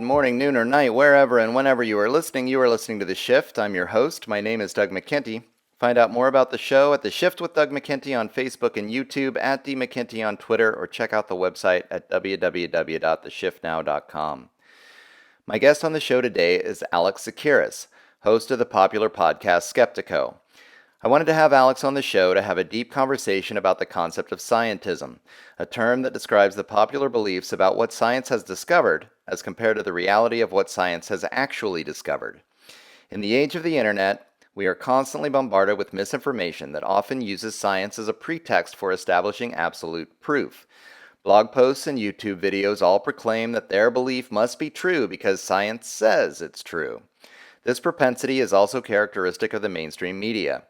good morning, noon, or night, wherever and whenever you are listening to The Shift. I'm your host. My name is Doug McKenty. Find out more about the show at The Shift with Doug McKenty on Facebook and YouTube, at DMcKenty on Twitter, or check out the website at www.theshiftnow.com. My guest on the show today is Alex Tsakiris, host of the popular podcast Skeptiko. I wanted to have Alex on the show to have a deep conversation about the concept of scientism, a term that describes the popular beliefs about what science has discovered as compared to the reality of what science has actually discovered. In the age of the internet, we are constantly bombarded with misinformation that often uses science as a pretext for establishing absolute proof. Blog posts and YouTube videos all proclaim that their belief must be true because science says it's true. This propensity is also characteristic of the mainstream media.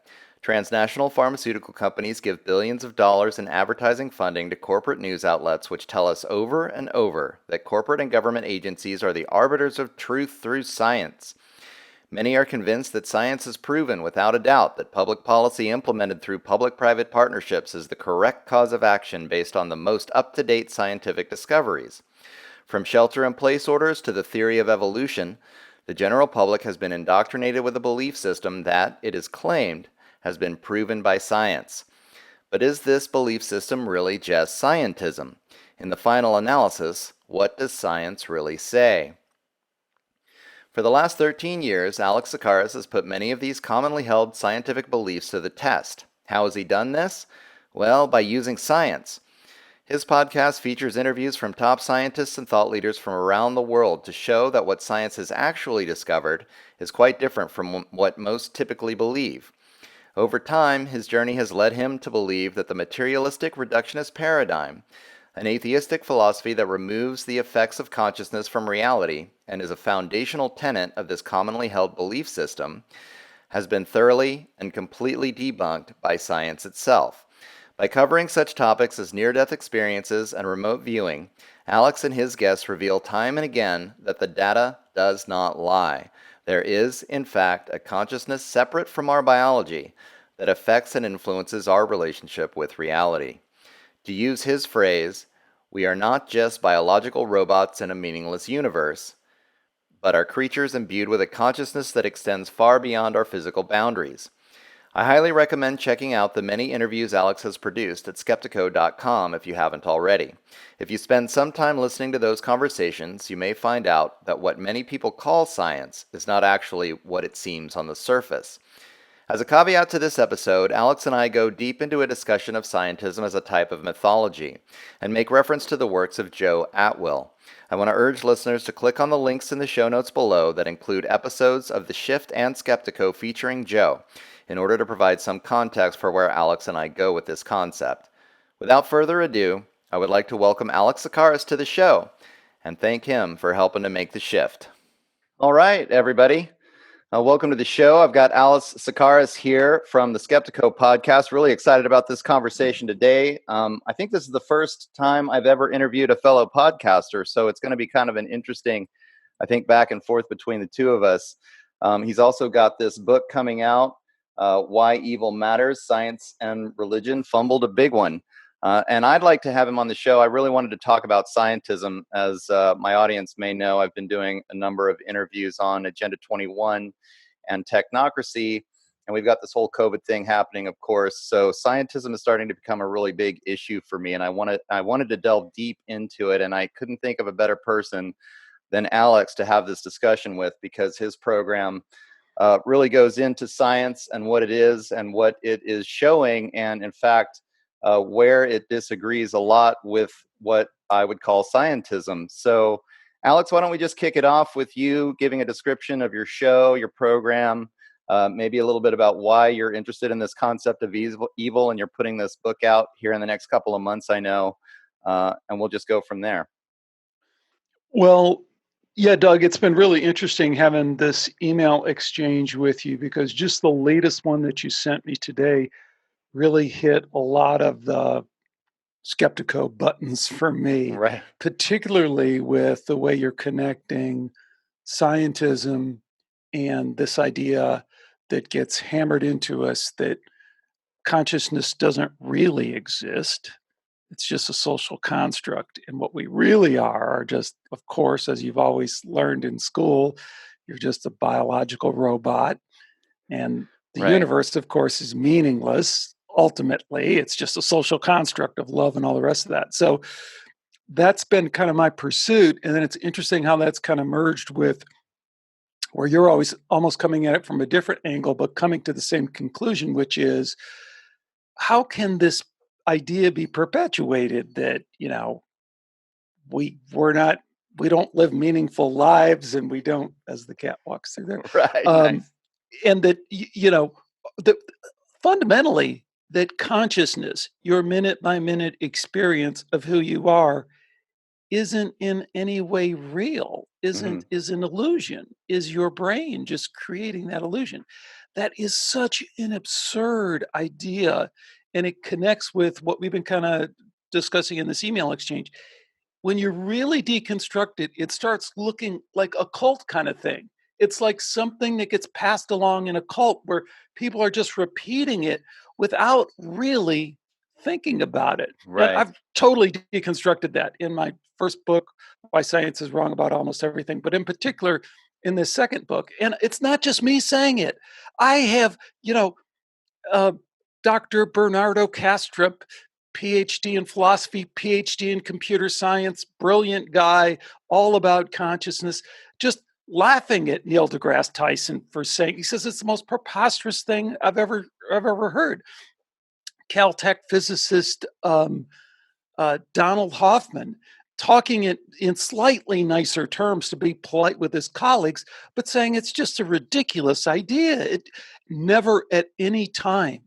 Transnational pharmaceutical companies give billions of dollars in advertising funding to corporate news outlets which tell us over and over that corporate and government agencies are the arbiters of truth through science. Many are convinced that science has proven without a doubt that public policy implemented through public-private partnerships is the correct cause of action based on the most up-to-date scientific discoveries. From shelter-in-place orders to the theory of evolution, the general public has been indoctrinated with a belief system that, it is claimed, has been proven by science. But is this belief system really just scientism? In the final analysis, what does science really say? For the last 13 years, Alex Tsakiris has put many of these commonly held scientific beliefs to the test. How has he done this? Well, by using science. His podcast features interviews from top scientists and thought leaders from around the world to show that what science has actually discovered is quite different from what most typically believe. Over time, his journey has led him to believe that the materialistic reductionist paradigm, an atheistic philosophy that removes the effects of consciousness from reality and is a foundational tenet of this commonly held belief system, has been thoroughly and completely debunked by science itself. By covering such topics as near-death experiences and remote viewing, Alex and his guests reveal time and again that the data does not lie. There is, in fact, a consciousness separate from our biology that affects and influences our relationship with reality. To use his phrase, we are not just biological robots in a meaningless universe, but are creatures imbued with a consciousness that extends far beyond our physical boundaries. I highly recommend checking out the many interviews Alex has produced at Skeptiko.com if you haven't already. If you spend some time listening to those conversations, you may find out that what many people call science is not actually what it seems on the surface. As a caveat to this episode, Alex and I go deep into a discussion of scientism as a type of mythology, and make reference to the works of Joseph Atwill. I want to urge listeners to click on the links in the show notes below that include episodes of The Shift and Skeptiko featuring Joe, in order to provide some context for where Alex and I go with this concept. Without further ado, I would like to welcome Alex Tsakiris to the show, and thank him for helping to make the shift. All right, everybody. Welcome to the show. I've got Alex Tsakiris here from the Skeptiko podcast. Really excited about this conversation today. I think this is the first time I've ever interviewed a fellow podcaster, so it's going to be kind of an interesting, I think, back and forth between the two of us. He's also got this book coming out, Why Evil Matters, Science and Religion Fumbled a Big One. And I'd like to have him on the show. I really wanted to talk about scientism. As my audience may know, I've been doing a number of interviews on Agenda 21 and technocracy, and we've got this whole COVID thing happening, of course. So scientism is starting to become a really big issue for me, and I wanted to delve deep into it, and I couldn't think of a better person than Alex to have this discussion with, because his program really goes into science and what it is and what it is showing, and in fact, where it disagrees a lot with what I would call scientism. So, Alex, why don't we just kick it off with you giving a description of your show, your program, maybe a little bit about why you're interested in this concept of evil, and you're putting this book out here in the next couple of months, I know, and we'll just go from there. Well, yeah, Doug, it's been really interesting having this email exchange with you, because just the latest one that you sent me today really hit a lot of the Skeptiko buttons for me, Right. particularly with the way you're connecting scientism and this idea that gets hammered into us that consciousness doesn't really exist, It's just a social construct. And what we really are just, of course, as you've always learned in school, you're just a biological robot. And the Right. universe, of course, is meaningless. Ultimately, it's just a social construct of love and all the rest of that. So that's been kind of my pursuit. And then it's interesting how that's kind of merged with where you're always almost coming at it from a different angle, but coming to the same conclusion, which is how can this idea be perpetuated that, we're not we don't live meaningful lives and we don't, as the cat walks through there. Right. Um, Nice. and that, the fundamentally that consciousness, your minute by minute experience of who you are, isn't in any way real, Hmm. is an illusion, is your brain just creating that illusion. That is such an absurd idea. And it connects with what we've been kind of discussing in this email exchange. When you really deconstruct it, it starts looking like a cult kind of thing. It's like something that gets passed along in a cult where people are just repeating it without really thinking about it. And Right. I've totally deconstructed that in my first book, Why Science is Wrong About Almost Everything, but in particular in this second book. And it's not just me saying it. I have, uh, Dr. Bernardo Kastrup, PhD in philosophy, PhD in computer science, brilliant guy, all about consciousness, just laughing at Neil deGrasse Tyson for saying, he says it's the most preposterous thing I've ever heard. Caltech physicist Donald Hoffman talking it in slightly nicer terms to be polite with his colleagues, but saying it's just a ridiculous idea. It never at any time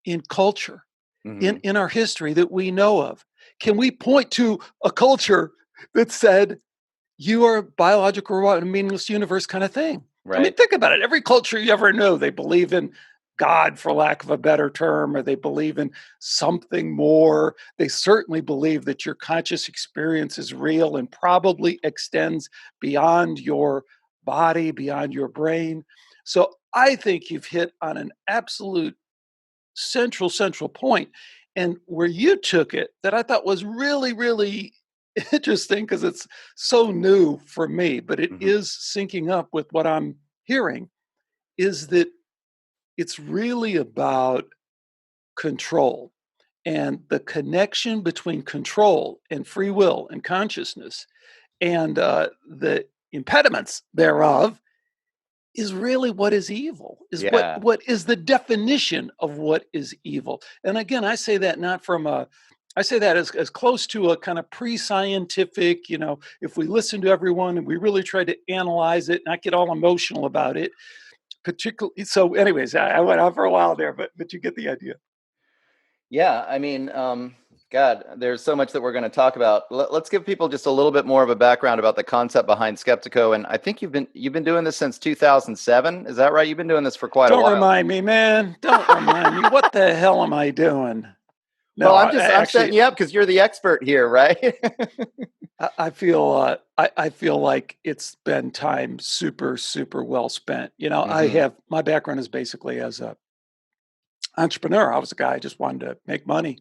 in culture, in, Hmm. in our history that we know of, can we point to a culture that said, you are a biological robot in a meaningless universe kind of thing? I mean, Right. think about it. Every culture you ever know, they believe in God, for lack of a better term, or they believe in something more. They certainly believe that your conscious experience is real and probably extends beyond your body, beyond your brain. So I think you've hit on an absolute central point. And where you took it that I thought was really, really interesting because it's so new for me, but it Hmm. is syncing up with what I'm hearing, is that it's really about control and the connection between control and free will and consciousness and the impediments thereof is really what is evil, is what Yeah. what is the definition of what is evil. And again, I say that not from a I say that as close to a kind of pre-scientific, if we listen to everyone and we really try to analyze it, not get all emotional about it, particularly. So anyways, I went on for a while there, but you get the idea. Yeah, I mean, God, there's so much that we're going to talk about. Let's give people just a little bit more of a background about the concept behind Skeptiko. And I think you've been doing this since 2007. Is that right? You've been doing this for quite a Don't while. remind me, man. Don't remind me. What the hell am I doing? No, Well, I'm setting actually, you up because you're the expert here, right? I feel I feel like it's been time super well spent. I Hmm. have my background is basically as a entrepreneur. I was a guy I just wanted to make money,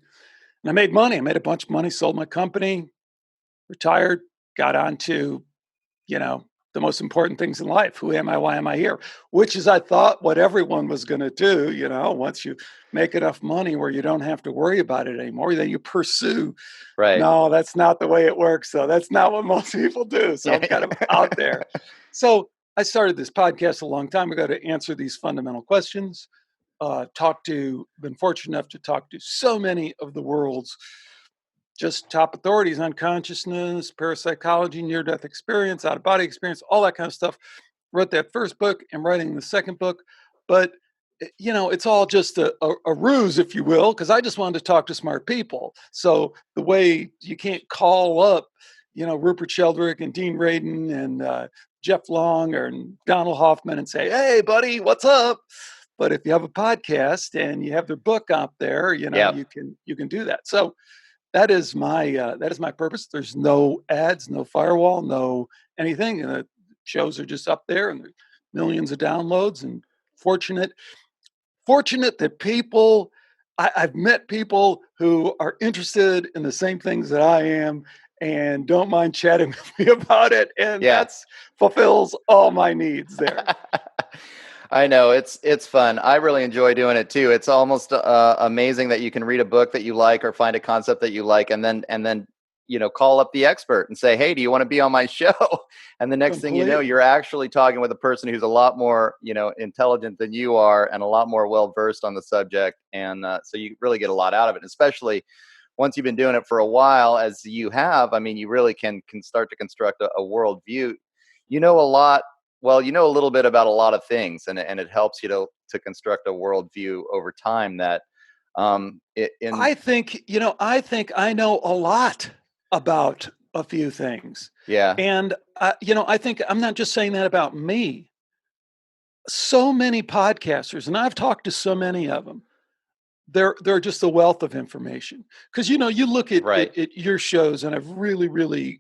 and I made money. I made a bunch of money, sold my company, retired, got on to you know the most important things in life. Who am I? Why am I here? Which is, I thought, what everyone was going to do. Once you make enough money where you don't have to worry about it anymore, then you pursue. Right. No, that's not the way it works, though. That's not what most people do. So Yeah. I'm kind of out there. So I started this podcast a long time ago to answer these fundamental questions. Been fortunate enough to talk to so many of the world's just top authorities on consciousness, parapsychology, near death experience, out of body experience, all that kind of stuff. Wrote that first book and writing the second book. But it's all just a ruse, if you will, because I just wanted to talk to smart people. So the way you can't call up, Rupert Sheldrake and Dean Radin and Jeff Long or Donald Hoffman and say, "Hey, buddy, what's up?" But if you have a podcast and you have their book out there, Yeah. you can do that. So that is my purpose. There's no ads, no firewall, no anything. And the shows are just up there, and there's millions of downloads. And fortunate that people. I've met people who are interested in the same things that I am and don't mind chatting with me about it. And Yeah. that's fulfills all my needs there. I know it's fun. I really enjoy doing it too. It's almost amazing that you can read a book that you like or find a concept that you like, and then call up the expert and say, "Hey, do you want to be on my show?" And the next thing you know, Completely. you're actually talking with a person who's a lot more intelligent than you are, and a lot more well versed on the subject, and so you really get a lot out of it, especially once you've been doing it for a while, as you have. I mean, you really can start to construct a worldview. You know a lot. Well, you know a little bit about a lot of things, and it helps you to construct a worldview over time. That in I think I know a lot about a few things. yeah, And, I think I'm not just saying that about me. So many podcasters, and I've talked to so many of them, they're just a wealth of information. Because, you look right. at your shows, and I've really, really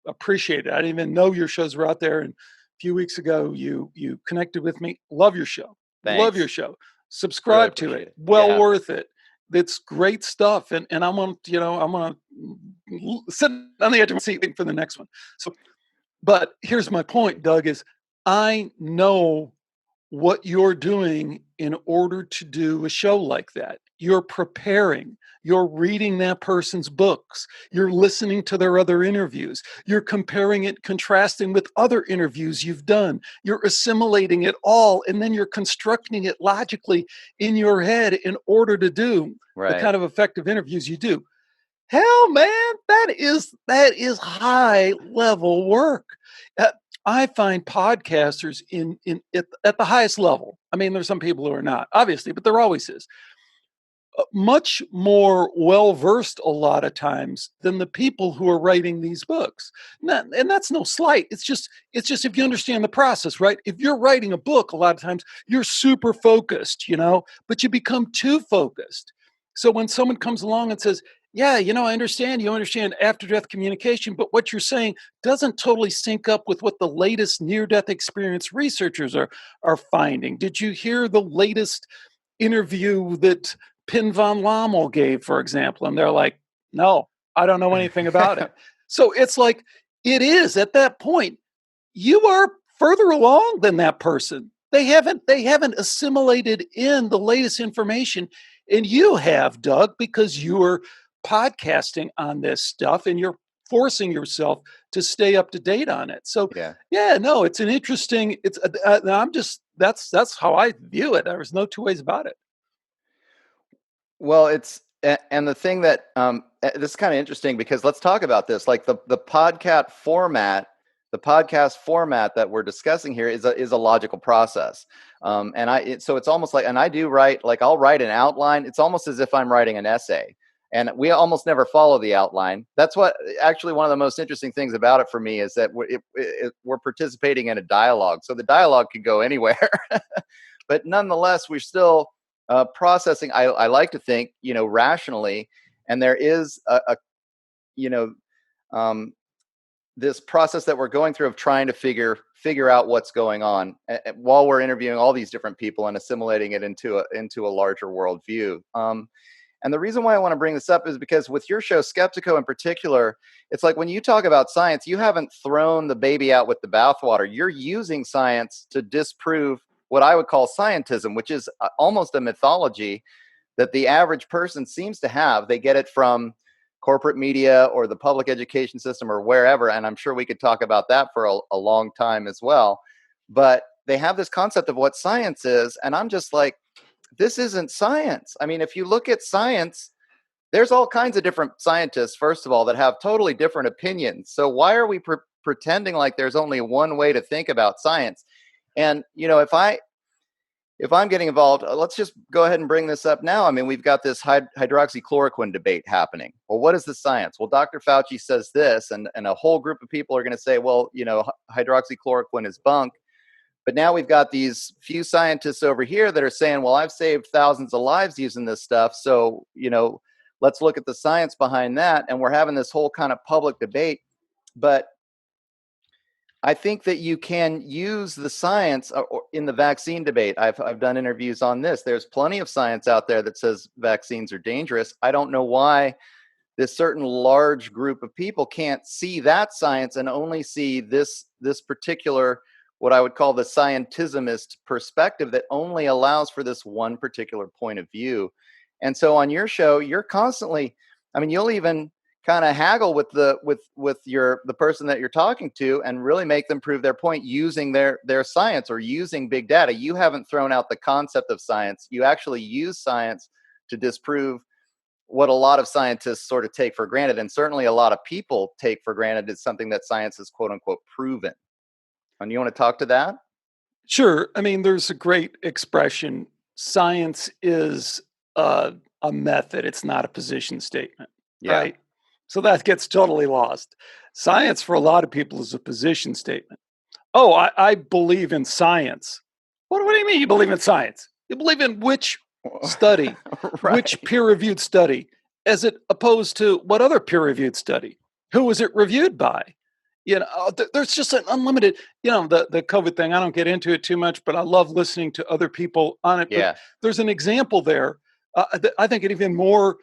appreciated it. I didn't even know your shows were out there. And a few weeks ago, you connected with me. Love your show. Love your Thanks. show. Really Subscribe to appreciate it. it. Well Yeah. worth it. It's great stuff. And I'm gonna sit on the edge of my seat waiting for the next one. So, but here's my point, Doug, is I know what you're doing in order to do a show like that. You're preparing, you're reading that person's books, you're listening to their other interviews, you're comparing it, contrasting with other interviews you've done, you're assimilating it all, and then you're constructing it logically in your head in order to do the Right. kind of effective interviews you do. Hell, man, that is high level work. Uh, I find podcasters at the highest level. I mean, there's some people who are not, obviously, but there always is. Much more well versed a lot of times than the people who are writing these books. And that's no slight. It's just if you understand the process, right? If you're writing a book, a lot of times you're super focused, but you become too focused. So when someone comes along and says, "Yeah, I understand you understand after death communication, but what you're saying doesn't totally sync up with what the latest near death experience researchers are finding. Did you hear the latest interview that Pin von Lommel gave, for example?" And they're like, "No, I don't know anything about it." So it's like, it is at that point, you are further along than that person. They haven't assimilated in the latest information, and you have, Doug, because you are podcasting on this stuff and you're forcing yourself to stay up to date on it. So Yeah. yeah, no, it's an interesting. I'm just that's how I view it. There's no two ways about it. Well, and the thing that this is kind of interesting, because let's talk about this. Like the podcast format that we're discussing here is a logical process. So it's almost like, and I do write, like I'll write an outline. It's almost as if I'm writing an essay, and we almost never follow the outline. That's what actually one of the most interesting things about it for me is that we're participating in a dialogue. So the dialogue could go anywhere, but nonetheless, we're still processing. I like to think, rationally, and there is a you know, um, this process that we're going through of trying to figure out what's going on while we're interviewing all these different people and assimilating it into a larger worldview. And the reason why I want to bring this up is because with your show, Skeptiko in particular, it's like when you talk about science, you haven't thrown the baby out with the bathwater. You're using science to disprove what I would call scientism, which is almost a mythology that the average person seems to have. They get it from corporate media or the public education system or wherever. And I'm sure we could talk about that for a long time as well. But they have this concept of what science is. And I'm just like, this isn't science. I mean, if you look at science, there's all kinds of different scientists, first of all, that have totally different opinions. So why are we pretending like there's only one way to think about science? And if I'm getting involved, let's just go ahead and bring this up now. I mean, we've got this hydroxychloroquine debate happening. Well, what is the science? Well, Dr. Fauci says this, and a whole group of people are going to say, well, hydroxychloroquine is bunk. But now we've got these few scientists over here that are saying, well, I've saved thousands of lives using this stuff. So, let's look at the science behind that. And we're having this whole kind of public debate. But I think that you can use the science in the vaccine debate. I've done interviews on this. There's plenty of science out there that says vaccines are dangerous. I don't know why this certain large group of people can't see that science and only see this particular, what I would call the scientismist perspective that only allows for this one particular point of view. And so on your show, you're constantly, I mean, you'll even kind of haggle with the person that you're talking to and really make them prove their point using their science or using big data. You haven't thrown out the concept of science. You actually use science to disprove what a lot of scientists sort of take for granted, and certainly a lot of people take for granted, is something that science is quote unquote proven. And you want to talk to that? Sure. I mean, there's a great expression. Science is a method. It's not a position statement, Yeah. right? So that gets totally lost. Science for a lot of people is a position statement. Oh, I believe in science. What do you mean you believe in science? You believe in which study, which Right. peer-reviewed study, as it opposed to what other peer-reviewed study? Who was it reviewed by? There's just an unlimited, the COVID thing, I don't get into it too much, but I love listening to other people on it. But Yeah. there's an example there. I think an even more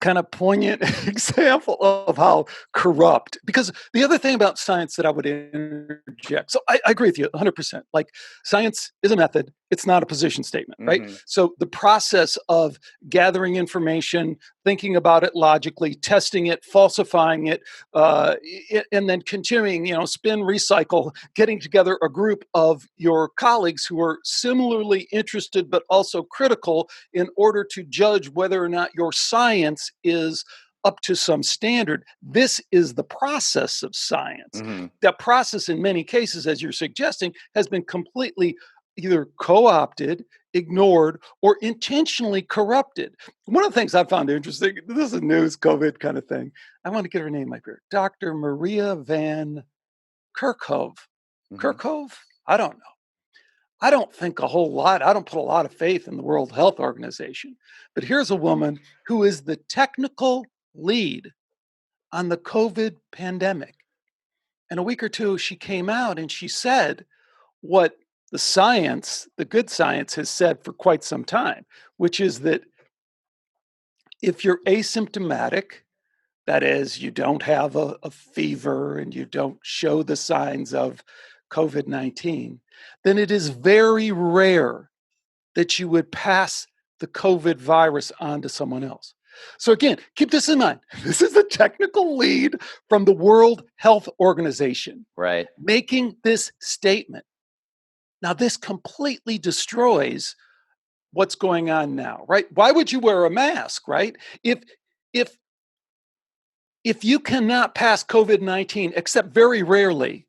kind of poignant example of how corrupt, because the other thing about science that I would interject, so I agree with you 100%. Like, science is a method, it's not a position statement, right? Mm-hmm. So the process of gathering information, thinking about it logically, testing it, falsifying it, and then continuing, spin, recycle, getting together a group of your colleagues who are similarly interested but also critical in order to judge whether or not your science is up to some standard. This is the process of science. Mm-hmm. That process, in many cases, as you're suggesting, has been completely either co-opted, ignored, or intentionally corrupted. One of the things I found interesting, this is a news COVID kind of thing. I want to get her name up here. Dr. Maria Van Kerkhove. Mm-hmm. Kerkhove? I don't know. I don't think a whole lot. I don't put a lot of faith in the World Health Organization. But here's a woman who is the technical lead on the COVID pandemic. And a week or two, she came out and she said what the science, the good science, has said for quite some time, which is that if you're asymptomatic, that is, you don't have a fever and you don't show the signs of COVID-19, then it is very rare that you would pass the COVID virus on to someone else. So again, keep this in mind. This is the technical lead from the World Health Organization Right. making this statement. Now, this completely destroys what's going on now, right? Why would you wear a mask, right? If if you cannot pass COVID-19, except very rarely,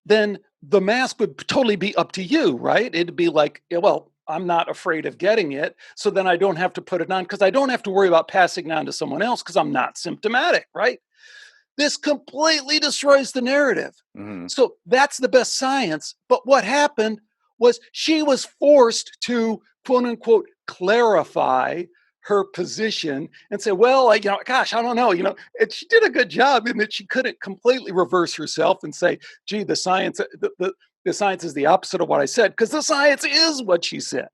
then the mask would totally be up to you, right? It'd be like, well, I'm not afraid of getting it, so then I don't have to put it on because I don't have to worry about passing it on to someone else because I'm not symptomatic, right? This completely destroys the narrative. Mm-hmm. So that's the best science. But what happened was she was forced to, quote unquote, clarify her position and say, well, gosh, I don't know, and she did a good job in that she couldn't completely reverse herself and say, gee, the science, the science is the opposite of what I said, because the science is what she said.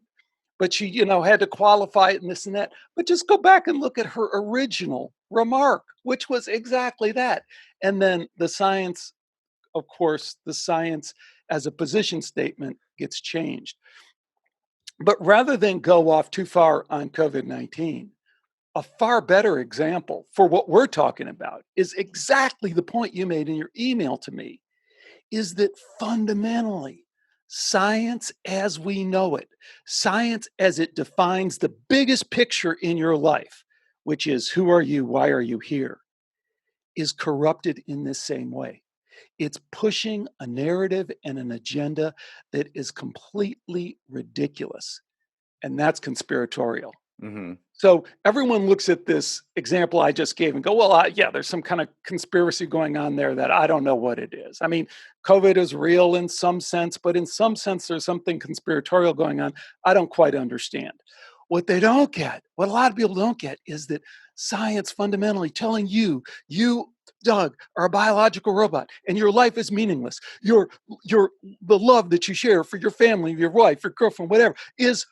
But she, had to qualify it and this and that. But just go back and look at her original remark, which was exactly that. And then the science, of course, the science as a position statement gets changed. But rather than go off too far on COVID-19, a far better example for what we're talking about is exactly the point you made in your email to me, is that fundamentally, science as we know it, science as it defines the biggest picture in your life, which is who are you, why are you here, is corrupted in this same way. It's pushing a narrative and an agenda that is completely ridiculous, and that's conspiratorial. Mm-hmm. So everyone looks at this example I just gave and go, well, yeah, there's some kind of conspiracy going on there that I don't know what it is. I mean, COVID is real in some sense, but in some sense, there's something conspiratorial going on. I don't quite understand. What they don't get, what a lot of people don't get, is that science fundamentally telling you, Doug, are a biological robot, and your life is meaningless. Your the love that you share for your family, your wife, your girlfriend, whatever, is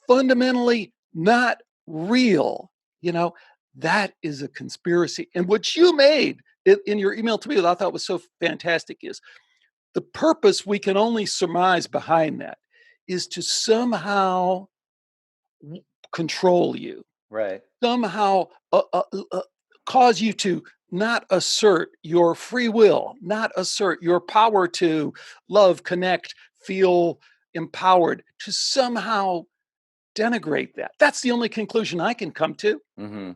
fundamentally not real. You know, that is a conspiracy. And what you made in your email to me that I thought was so fantastic is the purpose we can only surmise behind that is to somehow control you, Right. somehow cause you to not assert your free will, not assert your power to love, connect, feel empowered, to somehow denigrate that. That's the only conclusion I can come to. Hmm.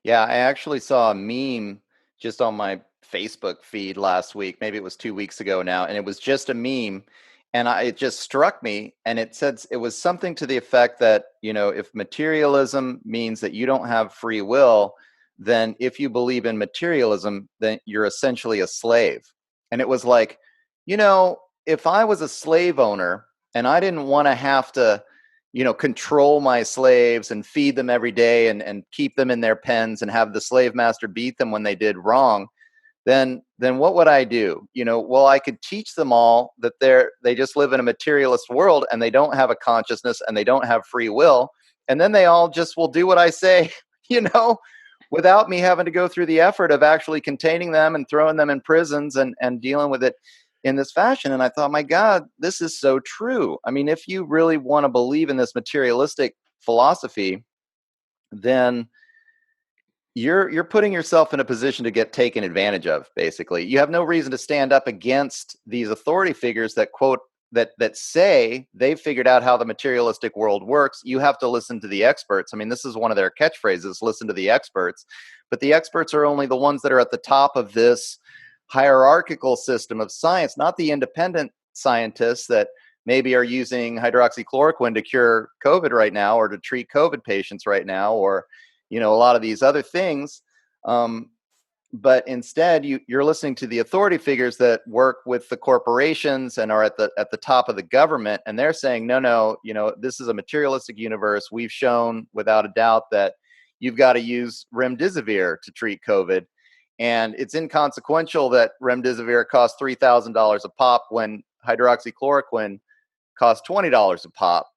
Yeah, I actually saw a meme just on my Facebook feed last week. Maybe it was 2 weeks ago now, and it was just a meme, and it just struck me. And it said it was something to the effect that if materialism means that you don't have free will, then if you believe in materialism, then you're essentially a slave. And it was like, if I was a slave owner and I didn't want to have to control my slaves and feed them every day and keep them in their pens and have the slave master beat them when they did wrong, then what would I do? Well, I could teach them all that they just live in a materialist world and they don't have a consciousness and they don't have free will. And then they all just will do what I say, you know, without me having to go through the effort of actually containing them and throwing them in prisons and dealing with it in this fashion. And I thought, my God, this is so true. I mean, if you really want to believe in this materialistic philosophy, then you're putting yourself in a position to get taken advantage of. Basically, you have no reason to stand up against these authority figures that quote that say they've figured out how the materialistic world works. You have to listen to the experts. I mean, this is one of their catchphrases: listen to the experts. But the experts are only the ones that are at the top of this hierarchical system of science, not the independent scientists that maybe are using hydroxychloroquine to cure COVID right now, or to treat COVID patients right now, or a lot of these other things. Um, but instead, you're listening to the authority figures that work with the corporations and are at the top of the government, and they're saying, no, this is a materialistic universe. We've shown without a doubt that you've got to use remdesivir to treat COVID, and it's inconsequential that remdesivir costs $3,000 a pop when hydroxychloroquine costs $20 a pop,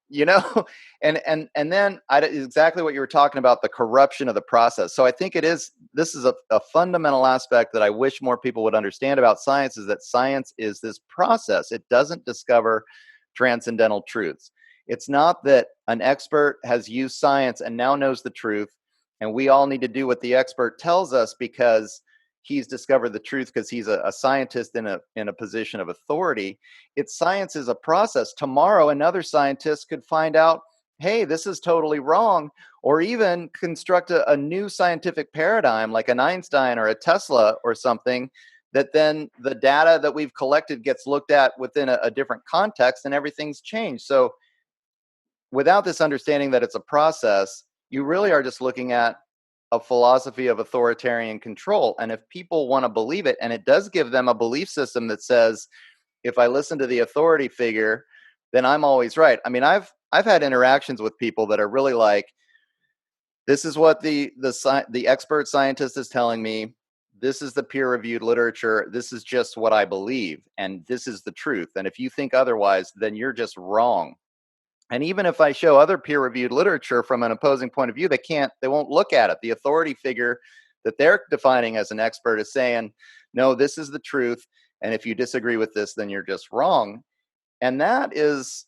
and then exactly what you were talking about, the corruption of the process. So I think this is a fundamental aspect that I wish more people would understand about science, is that science is this process. It doesn't discover transcendental truths. It's not that an expert has used science and now knows the truth, and we all need to do what the expert tells us because he's discovered the truth, because he's a scientist in a position of authority. It's science is a process. Tomorrow, another scientist could find out, hey, this is totally wrong, or even construct a new scientific paradigm like an Einstein or a Tesla or something, that then the data that we've collected gets looked at within a different context and everything's changed. So without this understanding that it's a process, you really are just looking at a philosophy of authoritarian control. And if people want to believe it, and it does give them a belief system that says, if I listen to the authority figure, then I'm always right. I mean, I've had interactions with people that are really like, this is what the expert scientist is telling me. This is the peer-reviewed literature. This is just what I believe, and this is the truth. And if you think otherwise, then you're just wrong. And even if I show other peer-reviewed literature from an opposing point of view, they won't look at it. The authority figure that they're defining as an expert is saying, no, this is the truth. And if you disagree with this, then you're just wrong. And that's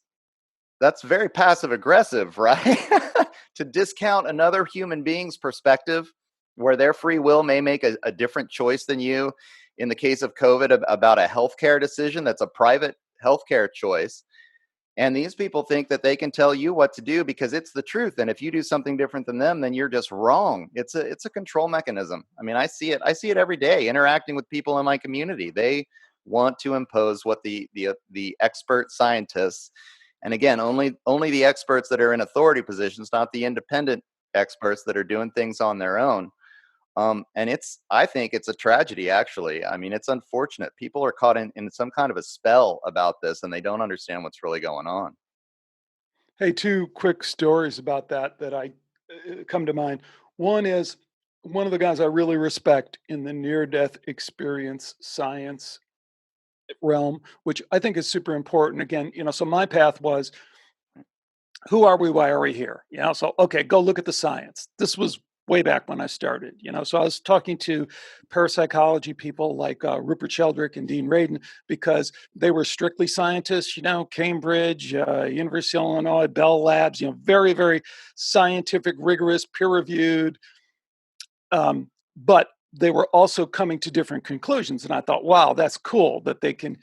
very passive aggressive, right? To discount another human being's perspective, where their free will may make a different choice than you. In the case of COVID, about a healthcare decision, that's a private healthcare choice. And these people think that they can tell you what to do because it's the truth. And if you do something different than them, then you're just wrong. It's a control mechanism. I mean, I see it every day interacting with people in my community. They want to impose what the expert scientists, and again, only the experts that are in authority positions, not the independent experts that are doing things on their own. And I think it's a tragedy, actually. I mean, it's unfortunate. People are caught in some kind of a spell about this, and they don't understand what's really going on. Hey, two quick stories about that I come to mind. One is one of the guys I really respect in the near-death experience science realm, which I think is super important. Again, so my path was, who are we? Why are we here? So okay, go look at the science. This was way back when I started. So I was talking to parapsychology people like Rupert Sheldrake and Dean Radin because they were strictly scientists. Cambridge, University of Illinois, Bell Labs. Very, very scientific, rigorous, peer-reviewed. But they were also coming to different conclusions, and I thought, wow, that's cool that they can,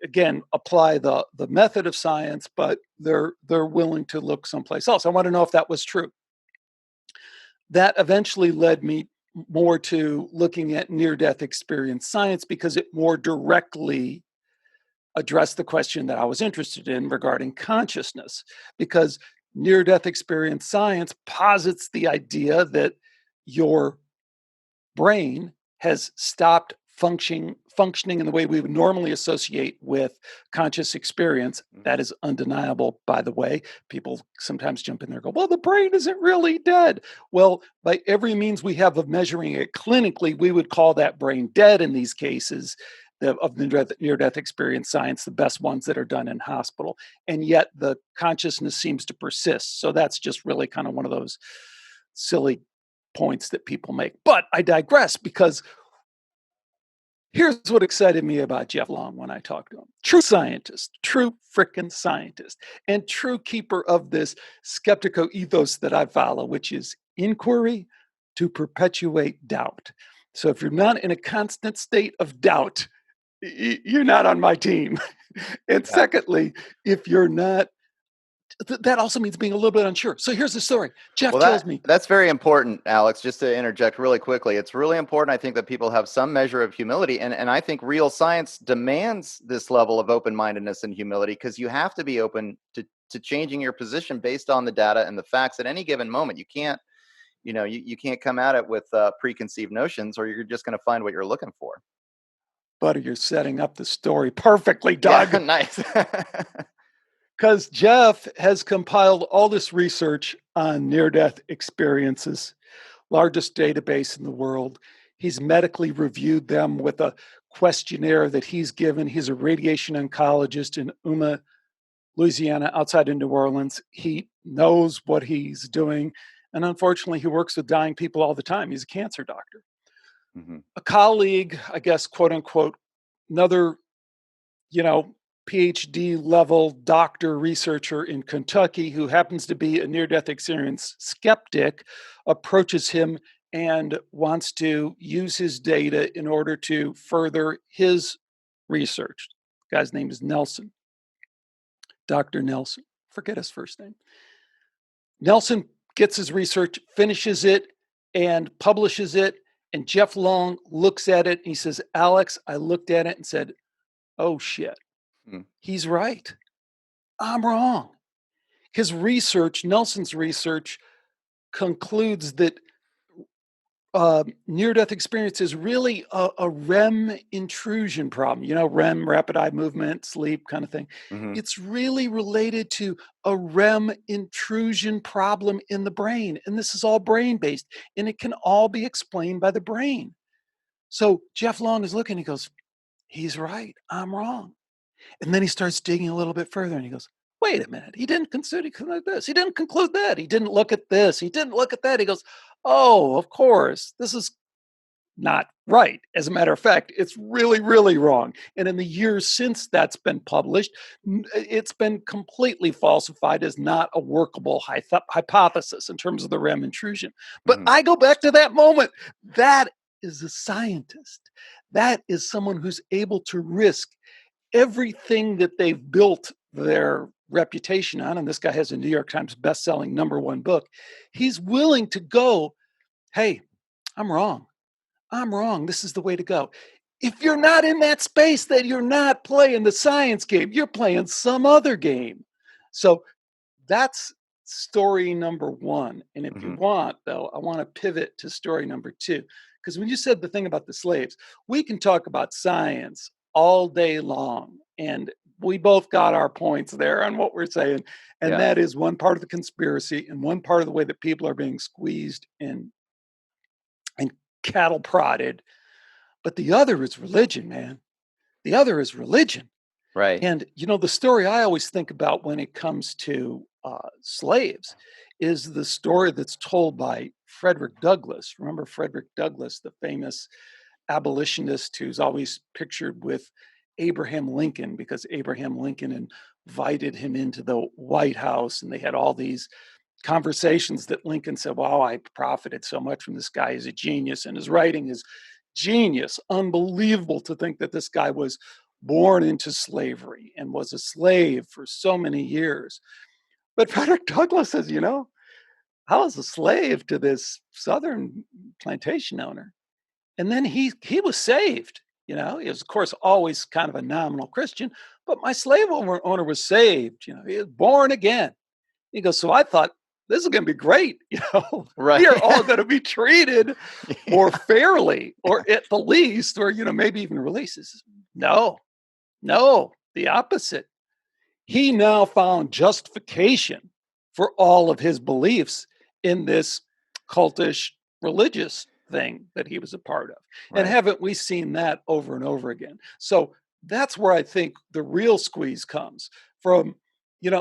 again, apply the method of science, but they're willing to look someplace else. I want to know if that was true. That eventually led me more to looking at near-death experience science because it more directly addressed the question that I was interested in regarding consciousness. Because near-death experience science posits the idea that your brain has stopped functioning in the way we would normally associate with conscious experience. That is undeniable, by the way. People sometimes jump in there and go, well, the brain isn't really dead. Well, by every means we have of measuring it clinically, we would call that brain dead in these cases of the near-death experience science, the best ones that are done in hospital. And yet the consciousness seems to persist. So that's just really kind of one of those silly points that people make. But I digress, because here's what excited me about Jeff Long when I talked to him. True scientist, true frickin' scientist, and true keeper of this Skeptiko ethos that I follow, which is inquiry to perpetuate doubt. So if you're not in a constant state of doubt, you're not on my team. And Yeah. secondly, if you're not, that also means being a little bit unsure. So here's the story. Jeff Well, tells me, that's very important, Alex. Just to interject really quickly, it's really important, I think, that people have some measure of humility, and I think real science demands this level of open-mindedness and humility, because you have to be open to changing your position based on the data and the facts at any given moment. You can't, you can't come at it with preconceived notions, or you're just going to find what you're looking for. buddy, you're setting up the story perfectly, Yeah, Doug. nice. Because Jeff has compiled all this research on near-death experiences, largest database in the world. He's medically reviewed them with a questionnaire that he's given. He's a radiation oncologist in Yuma, Louisiana, outside of New Orleans. He knows what he's doing. And unfortunately, he works with dying people all the time. He's a cancer doctor. Mhm. A colleague, I guess, quote unquote, another, you know, PhD level doctor researcher in Kentucky who happens to be a near death experience skeptic, approaches him and wants to use his data in order to further his research. The guy's name is Nelson, Dr. Nelson. Forget his first name. Nelson gets his research, finishes it, and publishes it. And Jeff Long looks at it and he says, Alex, I looked at it and said, oh shit, Mm. he's right. I'm wrong. His research, Nelson's research, concludes that near-death experience is really a REM intrusion problem. REM, rapid eye movement, sleep kind of thing. Mhm. It's really related to a REM intrusion problem in the brain. And this is all brain-based, and it can all be explained by the brain. So Jeff Long is looking, he goes, he's right, I'm wrong. And then he starts digging a little bit further and he goes, wait a minute. He didn't consider this. He didn't conclude that. He didn't look at this. He didn't look at that. He goes, oh, of course, this is not right. As a matter of fact, it's really, really wrong. And in the years since that's been published, it's been completely falsified as not a workable hypothesis in terms of the REM intrusion. But Mhm. I go back to that moment. That is a scientist. That is someone who's able to risk everything that they've built their reputation on, and this guy has a New York Times best-selling #1 book. He's willing to go, hey, I'm wrong. I'm wrong. This is the way to go. If you're not in that space, then you're not playing the science game. You're playing some other game. So that's story #1. And if you Mhm. want, though, I want to pivot to story #2. Because when you said the thing about the slaves, we can talk about science all day long. And we both got our points there on what we're saying. And Yeah. that is one part of the conspiracy and one part of the way that people are being squeezed and cattle prodded. But the other is religion, man. The other is religion. Right. And, the story I always think about when it comes to slaves is the story that's told by Frederick Douglass. Remember Frederick Douglass, the famous abolitionist who's always pictured with Abraham Lincoln, because Abraham Lincoln invited him into the White House, and they had all these conversations that Lincoln said, "Wow, I profited so much from this guy. He's a genius, and his writing is genius. Unbelievable to think that this guy was born into slavery and was a slave for so many years." But Frederick Douglass says, I was a slave to this Southern plantation owner. And then he was saved. He was, of course, always kind of a nominal Christian, but my slave owner was saved. He was born again. He goes, so I thought, this is going to be great. Right. We are all going to be treated more fairly, or at the least, or, maybe even releases. No, the opposite. He now found justification for all of his beliefs in this cultish religious thing that he was a part of. Right. And haven't we seen that over and over again? So that's where I think the real squeeze comes from.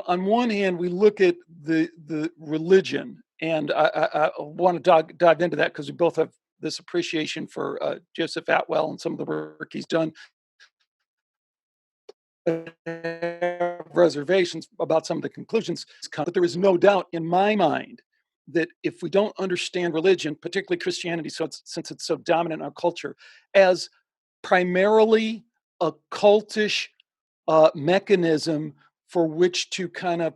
On one hand, we look at the religion, and I want to dive into that because we both have this appreciation for Joseph Atwill and some of the work he's done. Reservations about some of the conclusions, but there is no doubt in my mind that if we don't understand religion, particularly Christianity, since it's so dominant in our culture, as primarily a cultish mechanism for which to kind of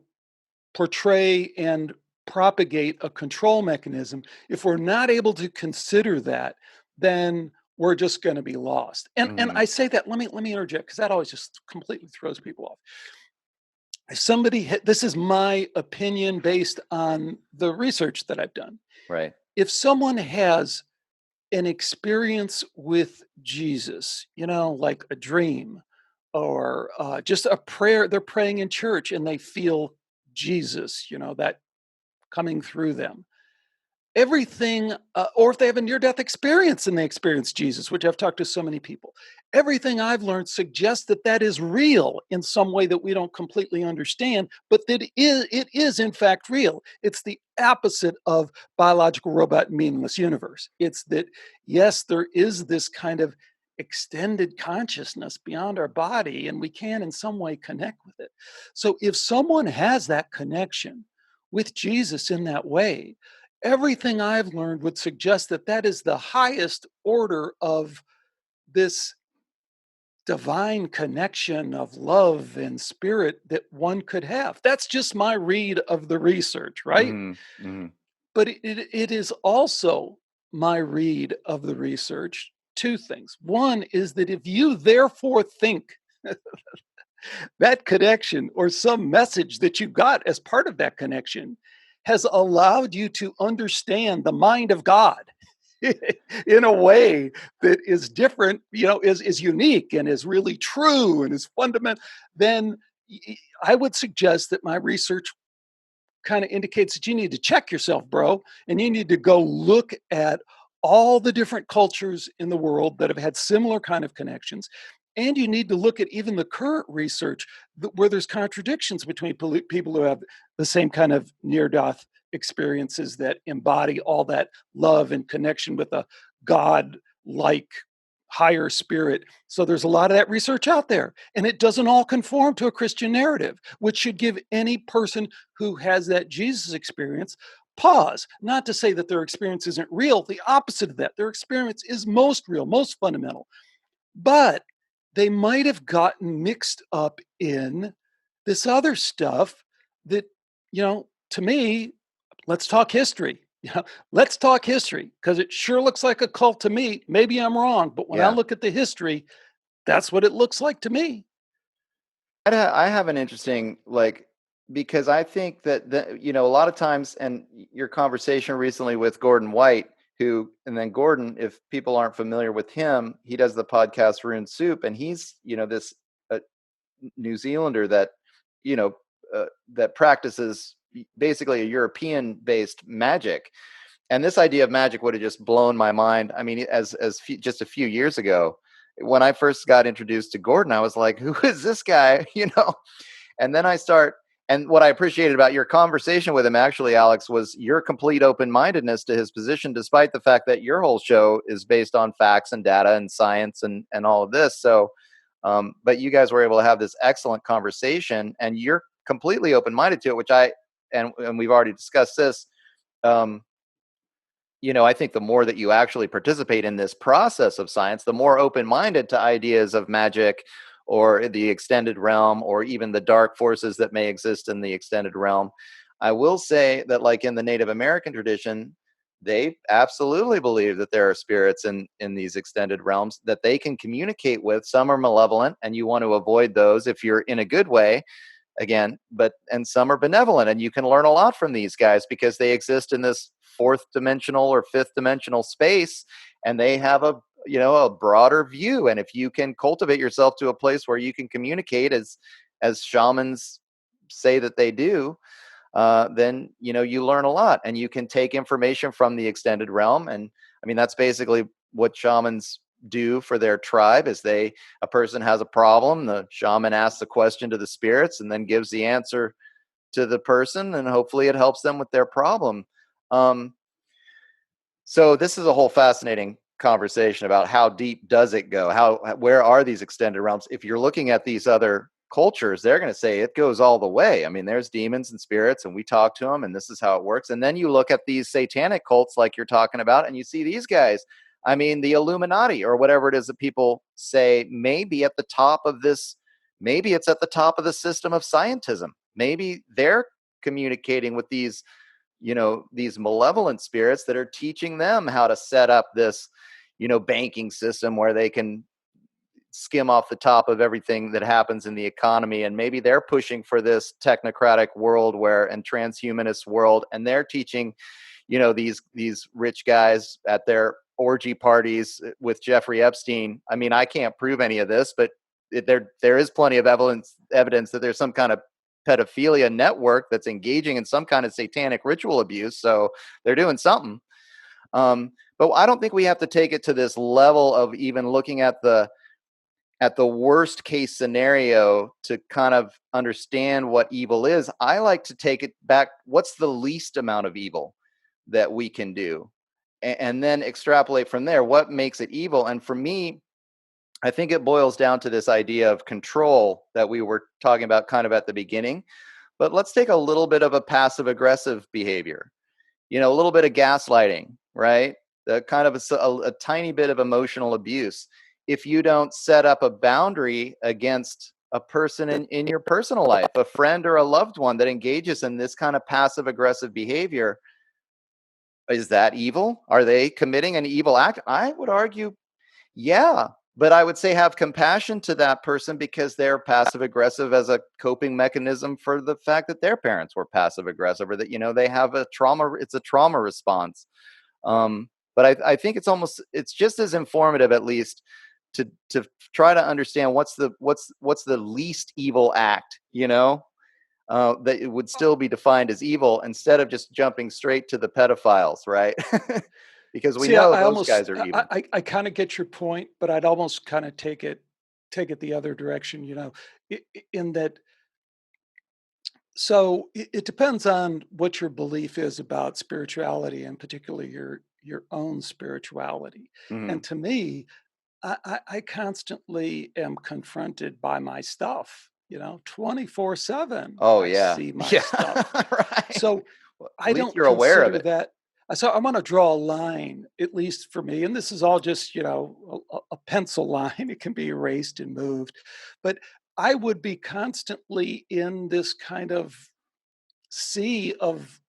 portray and propagate a control mechanism, if we're not able to consider that, then we're just going to be lost. And I say that, let me interject, because that always just completely throws people off. This is my opinion based on the research that I've done. Right. If someone has an experience with Jesus, like a dream or just a prayer, they're praying in church and they feel Jesus, that coming through them. Everything, or if they have a near-death experience and they experience Jesus, which I've talked to so many people, everything I've learned suggests that that is real in some way that we don't completely understand, but that it is in fact real. It's the opposite of biological robot meaningless universe. It's that, yes, there is this kind of extended consciousness beyond our body, and we can in some way connect with it. So if someone has that connection with Jesus in that way, everything I've learned would suggest that that is the highest order of this divine connection of love and spirit that one could have. That's just my read of the research, right? Mm-hmm. Mm-hmm. But it is also my read of the research. Two things. One is that if you therefore think that connection or some message that you got as part of that connection has allowed you to understand the mind of God in a way that is different, is unique and is really true and is fundamental, then I would suggest that my research kind of indicates that you need to check yourself, bro, and you need to go look at all the different cultures in the world that have had similar kind of connections. And you need to look at even the current research where there's contradictions between people who have the same kind of near-death experiences that embody all that love and connection with a God-like higher spirit. So there's a lot of that research out there, and it doesn't all conform to a Christian narrative, which should give any person who has that Jesus experience pause. Not to say that their experience isn't real, the opposite of that. Their experience is most real, most fundamental. But they might have gotten mixed up in this other stuff that, to me, let's talk history. Let's talk history, because it sure looks like a cult to me. Maybe I'm wrong, but when I look at the history, that's what it looks like to me. I have an interesting, because I think that, a lot of times, and your conversation recently with Gordon White, and then Gordon, if people aren't familiar with him, he does the podcast Rune Soup, and he's, this New Zealander that, that practices basically a European-based magic. and this idea of magic would have just blown my mind. I mean, just a few years ago, when I first got introduced to Gordon, I was like, "Who is this guy?" And then and what I appreciated about your conversation with him, actually, Alex, was your complete open-mindedness to his position, despite the fact that your whole show is based on facts and data and science and all of this. So, but you guys were able to have this excellent conversation, and you're completely open-minded to it, and we've already discussed this. Um, I think the more that you actually participate in this process of science, the more open-minded to ideas of magic or the extended realm or even the dark forces that may exist in the extended realm. I will say that, like in the Native American tradition, they absolutely believe that there are spirits in these extended realms that they can communicate with. Some are malevolent, and you want to avoid those if you're in a good way, again, and some are benevolent, and you can learn a lot from these guys because they exist in this fourth dimensional or fifth dimensional space, and they have a broader view. And if you can cultivate yourself to a place where you can communicate as shamans say that they do, then you learn a lot, and you can take information from the extended realm. And I mean, that's basically what shamans do for their tribe. A person has a problem, the shaman asks a question to the spirits and then gives the answer to the person, and hopefully it helps them with their problem. So this is a whole fascinating conversation about how deep does it go? Where are these extended realms? If you're looking at these other cultures, they're going to say it goes all the way. I mean, there's demons and spirits, and we talk to them, and this is how it works. And then you look at these satanic cults like you're talking about, and you see these guys. I mean, the Illuminati, or whatever it is that people say, maybe at the top of this, maybe it's at the top of the system of scientism. Maybe they're communicating with these malevolent spirits that are teaching them how to set up this, banking system where they can skim off the top of everything that happens in the economy. And maybe they're pushing for this technocratic world and transhumanist world, and they're teaching, these rich guys at their orgy parties with Jeffrey Epstein. I mean, I can't prove any of this, but there is plenty of evidence that there's some kind of pedophilia network that's engaging in some kind of satanic ritual abuse. So they're doing something. But I don't think we have to take it to this level of even looking at the worst case scenario to kind of understand what evil is. I like to take it back. What's the least amount of evil that we can do? And then extrapolate from there. What makes it evil? And for me, I think it boils down to this idea of control that we were talking about kind of at the beginning. But let's take a little bit of a passive aggressive behavior, a little bit of gaslighting, right? The kind of a tiny bit of emotional abuse. If you don't set up a boundary against a person in your personal life, a friend or a loved one that engages in this kind of passive aggressive behavior, is that evil? Are they committing an evil act? I would argue, yeah. But I would say have compassion to that person because they're passive aggressive as a coping mechanism for the fact that their parents were passive aggressive, or that, they have it's a trauma response. But I think it's just as informative, at least, to try to understand what's the least evil act, that it would still be defined as evil, instead of just jumping straight to the pedophiles, right? Because we See, know I those almost, guys are evil. I kind of get your point, but I'd almost kind of take it the other direction, in that. So it depends on what your belief is about spirituality, and particularly your own spirituality. Mhm. And to me, I constantly am confronted by my stuff, 24/7. Oh, I yeah. see my Yeah, stuff. right. So Well, at I least don't you're aware of consider it. that. So I'm going to draw a line, at least for me, and this is all just, a pencil line. It can be erased and moved, but I would be constantly in this kind of sea of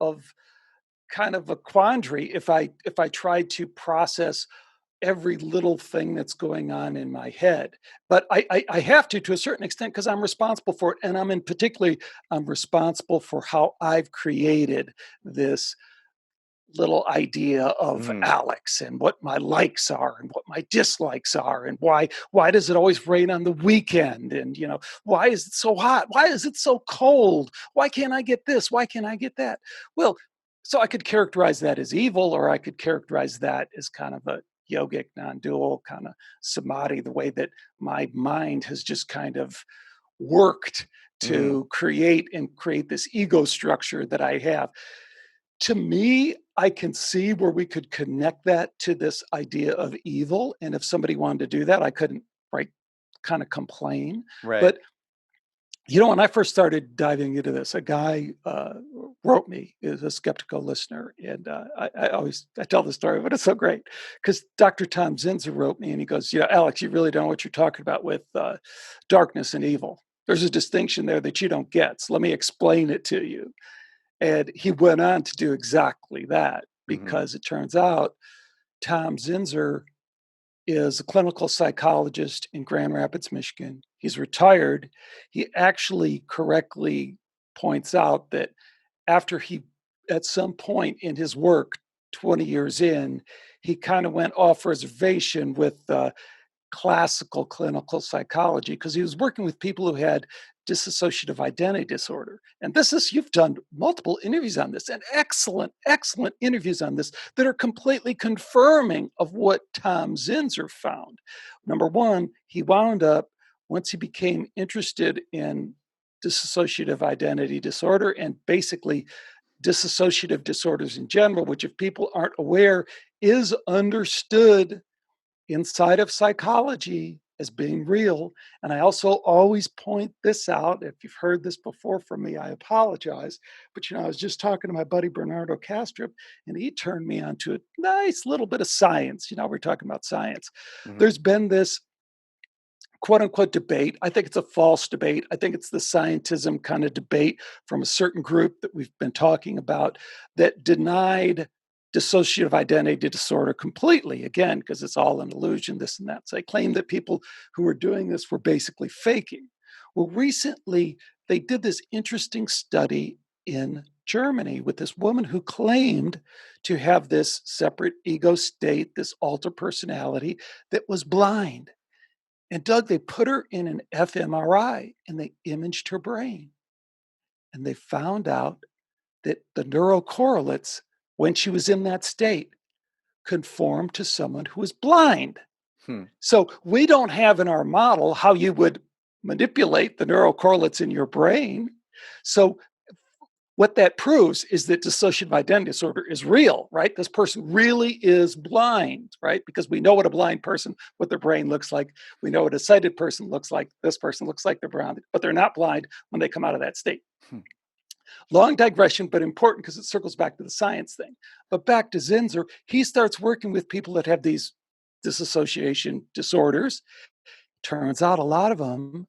kind of a quandary if I tried to process every little thing that's going on in my head. But I have to a certain extent, because I'm responsible for it. And I'm responsible for how I've created this little idea of Mhm. Alex, and what my likes are and what my dislikes are, and why does it always rain on the weekend, and why is it so hot, why is it so cold, why can't I get this, why can't I get that. Well, So I could characterize that as evil, or I could characterize that as kind of a yogic, non-dual kind of samadhi, the way that my mind has just kind of worked Hmm. to create this ego structure that I have. To me, I can see where we could connect that to this idea of evil. And if somebody wanted to do that, I couldn't, right, kind of complain. Right. But when I first started diving into this, a guy wrote me, is a Skeptiko listener, and I tell the story, but it's so great because Dr. Tom Zinzer wrote me, and he goes, Alex, you really don't know what you're talking about with darkness and evil. There's a distinction there that you don't get. So let me explain it to you. And he went on to do exactly that Hmm. because it turns out Tom Zinzer is a clinical psychologist in Grand Rapids, Michigan. He's retired. He actually correctly points out that after he, at some point in his work, 20 years in, he kind of went off reservation with classical clinical psychology because he was working with people who had dissociative identity disorder. And you've done multiple interviews on this and excellent interviews on this that are completely confirming of what Tom Zinzer found. Number one, he wound up, once he became interested in dissociative identity disorder and basically dissociative disorders in general, which, if people aren't aware, is understood inside of psychology as being real. And I also always point this out. If you've heard this before from me, I apologize. But, I was just talking to my buddy Bernardo Castrop, and he turned me on to a nice little bit of science. We're talking about science. Hmm. There's been this quote unquote debate. I think it's a false debate. I think it's the scientism kind of debate from a certain group that we've been talking about that denied dissociative identity disorder completely, again, because it's all an illusion, this and that. So they claim that people who were doing this were basically faking. Well, recently they did this interesting study in Germany with this woman who claimed to have this separate ego state, this alter personality that was blind. And Doug, they put her in an fMRI and they imaged her brain. And they found out that the neurocorrelates, when she was in that state, conformed to someone who was blind. Hmm. So we don't have in our model how you would manipulate the neurocorrelates in your brain. So what that proves is that dissociative identity disorder is real, right? This person really is blind, right? Because we know what a blind person, what their brain looks like. We know what a sighted person looks like. This person looks like they're blind, but they're not blind when they come out of that state. Hmm. Long digression, but important because it circles back to the science thing. But back to Zinzer, he starts working with people that have these dissociation disorders. Turns out a lot of them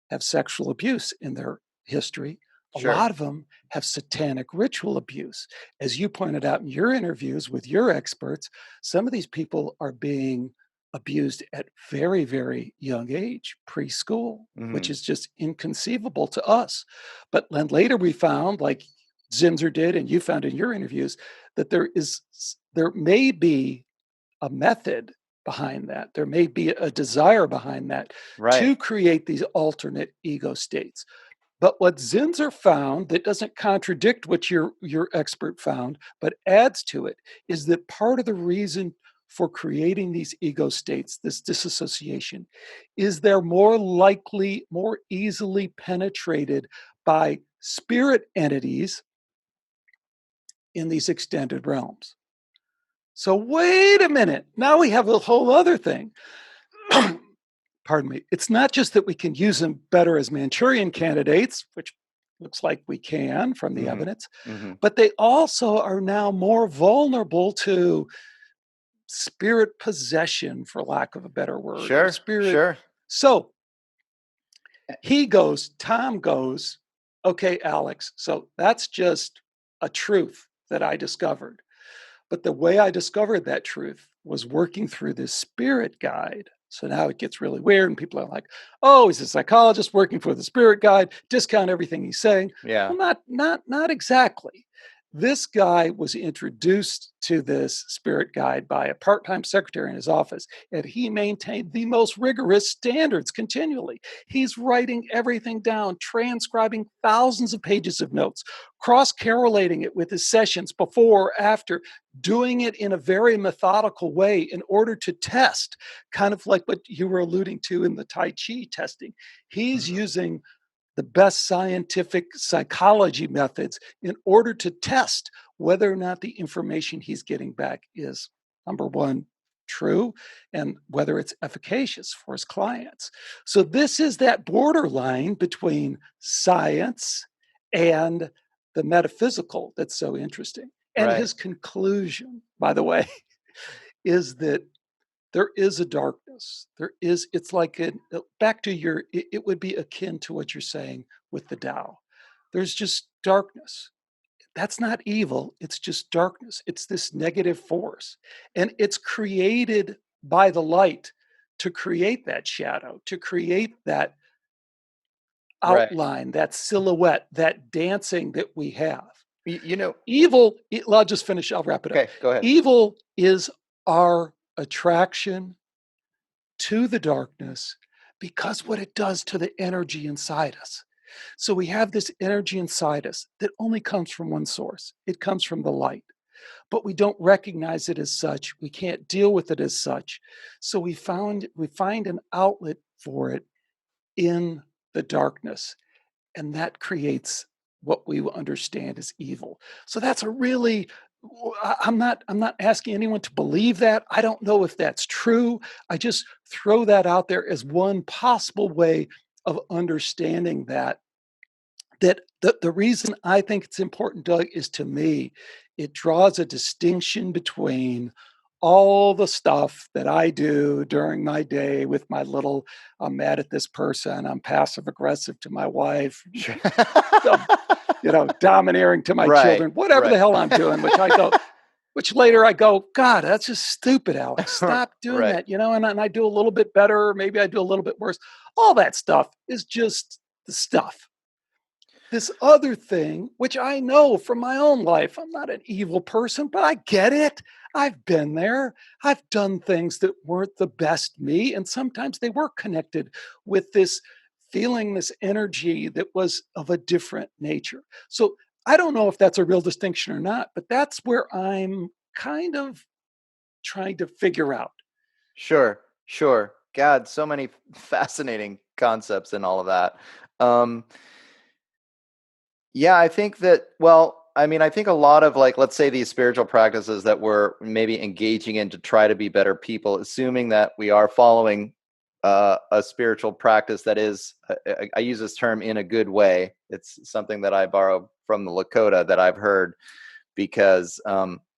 have sexual abuse in their history. A Sure. lot of them have satanic ritual abuse. As you pointed out in your interviews with your experts, some of these people are being abused at very, very young age, preschool, which Hmm. is just inconceivable to us. But then later we found, like Zinzer did, and you found in your interviews, that there may be a method behind that. There may be a desire behind that Right. to create these alternate ego states. But what Zinzer found that doesn't contradict what your expert found, but adds to it, is that part of the reason for creating these ego states, this disassociation, is they're more likely, more easily penetrated by spirit entities in these extended realms. So wait a minute. Now we have a whole other thing. Pardon me. It's not just that we can use them better as Manchurian candidates, which looks like we can from the Hmm. evidence, Hmm. but they also are now more vulnerable to spirit possession, for lack of a better word, or Sure. spirit. Sure. So Tom goes, okay, Alex, so that's just a truth that I discovered. But the way I discovered that truth was working through this spirit guide. So now it gets really weird, and people are like, "Oh, he's a psychologist working for the spirit guide. Discount everything he's saying." Yeah. Well, not exactly. This guy was introduced to this spirit guide by a part-time secretary in his office, and he maintained the most rigorous standards continually. He's writing everything down, transcribing thousands of pages of notes, cross-correlating it with his sessions before, after, doing it in a very methodical way in order to test, kind of like what you were alluding to in the Tai Chi testing. He's Mhm. using the best scientific psychology methods in order to test whether or not the information he's getting back is, number one, true, and whether it's efficacious for his clients. So this is that borderline between science and the metaphysical that's so interesting. And Right. his conclusion, by the way, is that there is a darkness. It's like back to it would be akin to what you're saying with the Tao. There's just darkness. That's not evil. It's just darkness. It's this negative force. And it's created by the light to create that shadow, to create that Right. outline, that silhouette, that dancing that we have. You know, Evil, I'll just finish, I'll wrap it up. okay, go ahead. Evil is our attraction to the darkness because what it does to the energy inside us. So we have this energy inside us that only comes from one source. It comes from the light, but we don't recognize it as such. We can't deal with it as such. So we find an outlet for it in the darkness, and that creates what we will understand as evil. So that's a really, I'm not asking anyone to believe that. I don't know if that's true. I just throw that out there as one possible way of understanding that the reason I think it's important, Doug, is, to me, it draws a distinction between all the stuff that I do during my day with my little, I'm mad at this person, I'm passive aggressive to my wife, Sure. um, domineering to my Right, children, whatever right. the hell I'm doing, which later I go, God, that's just stupid, Alex. Stop doing Right. that, and I do a little bit better, maybe I do a little bit worse. All that stuff is just the stuff. This other thing, which I know from my own life, I'm not an evil person, but I get it. I've been there. I've done things that weren't the best me. And sometimes they were connected with this feeling, this energy that was of a different nature. So I don't know if that's a real distinction or not, but that's where I'm kind of trying to figure out. Sure, sure. God, so many fascinating concepts and all of that. Um, yeah, I think that, well, I mean, I think a lot of, like, let's say these spiritual practices that we're maybe engaging in to try to be better people, assuming that we are following a spiritual practice that is, I use this term in a good way. It's something that I borrow from the Lakota that I've heard, because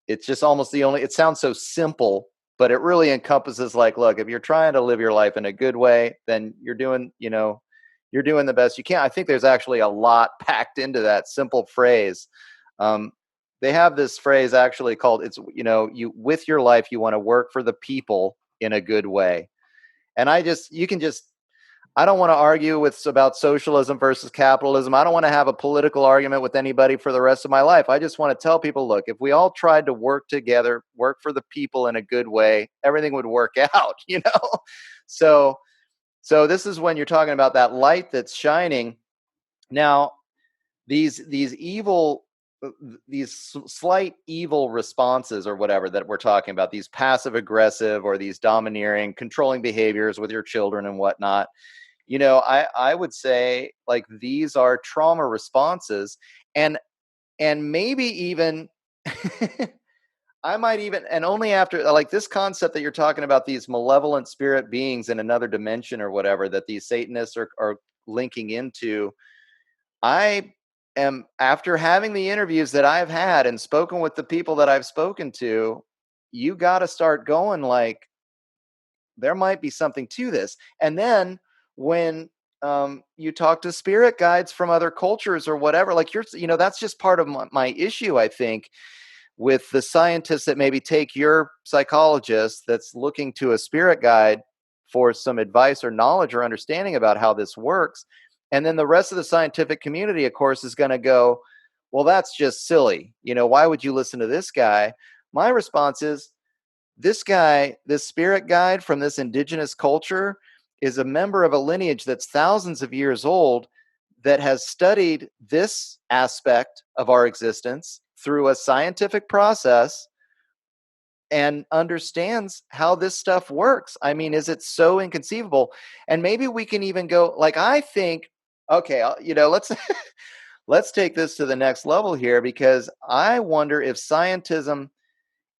it's just almost the only, it sounds so simple, but it really encompasses, like, look, if you're trying to live your life in a good way, then you're doing the best you can. I think there's actually a lot packed into that simple phrase. um, they have this phrase actually called, it's, you, with your life you want to work for the people in a good way. And you can just, I don't want to argue with about socialism versus capitalism. I don't want to have a political argument with anybody for the rest of my life. I just want to tell people, look, if we all tried to work together, work for the people in a good way, everything would work out. So this is when you're talking about that light that's shining. Now, these evil, slight evil responses or whatever that we're talking about, these passive aggressive or these domineering, controlling behaviors with your children and whatnot, I would say, like, these are trauma responses. And maybe even I might even, and only after, like, this concept that you're talking about, these malevolent spirit beings in another dimension or whatever that these Satanists are linking into. I am, after having the interviews that I've had and spoken with the people that I've spoken to, you got to start going, like, there might be something to this. And then when you talk to spirit guides from other cultures or whatever, like, that's just part of my issue, I think, with the scientists that maybe take your psychologist that's looking to a spirit guide for some advice or knowledge or understanding about how this works. And then the rest of the scientific community, of course, is going to go, well, that's just silly. Why would you listen to this guy? My response is, this guy, this spirit guide from this indigenous culture, is a member of a lineage that's thousands of years old, that has studied this aspect of our existence through a scientific process and understands how this stuff works. I mean, is it so inconceivable? And maybe we can even go, like, I think, okay, let's let's take this to the next level here, because I wonder if scientism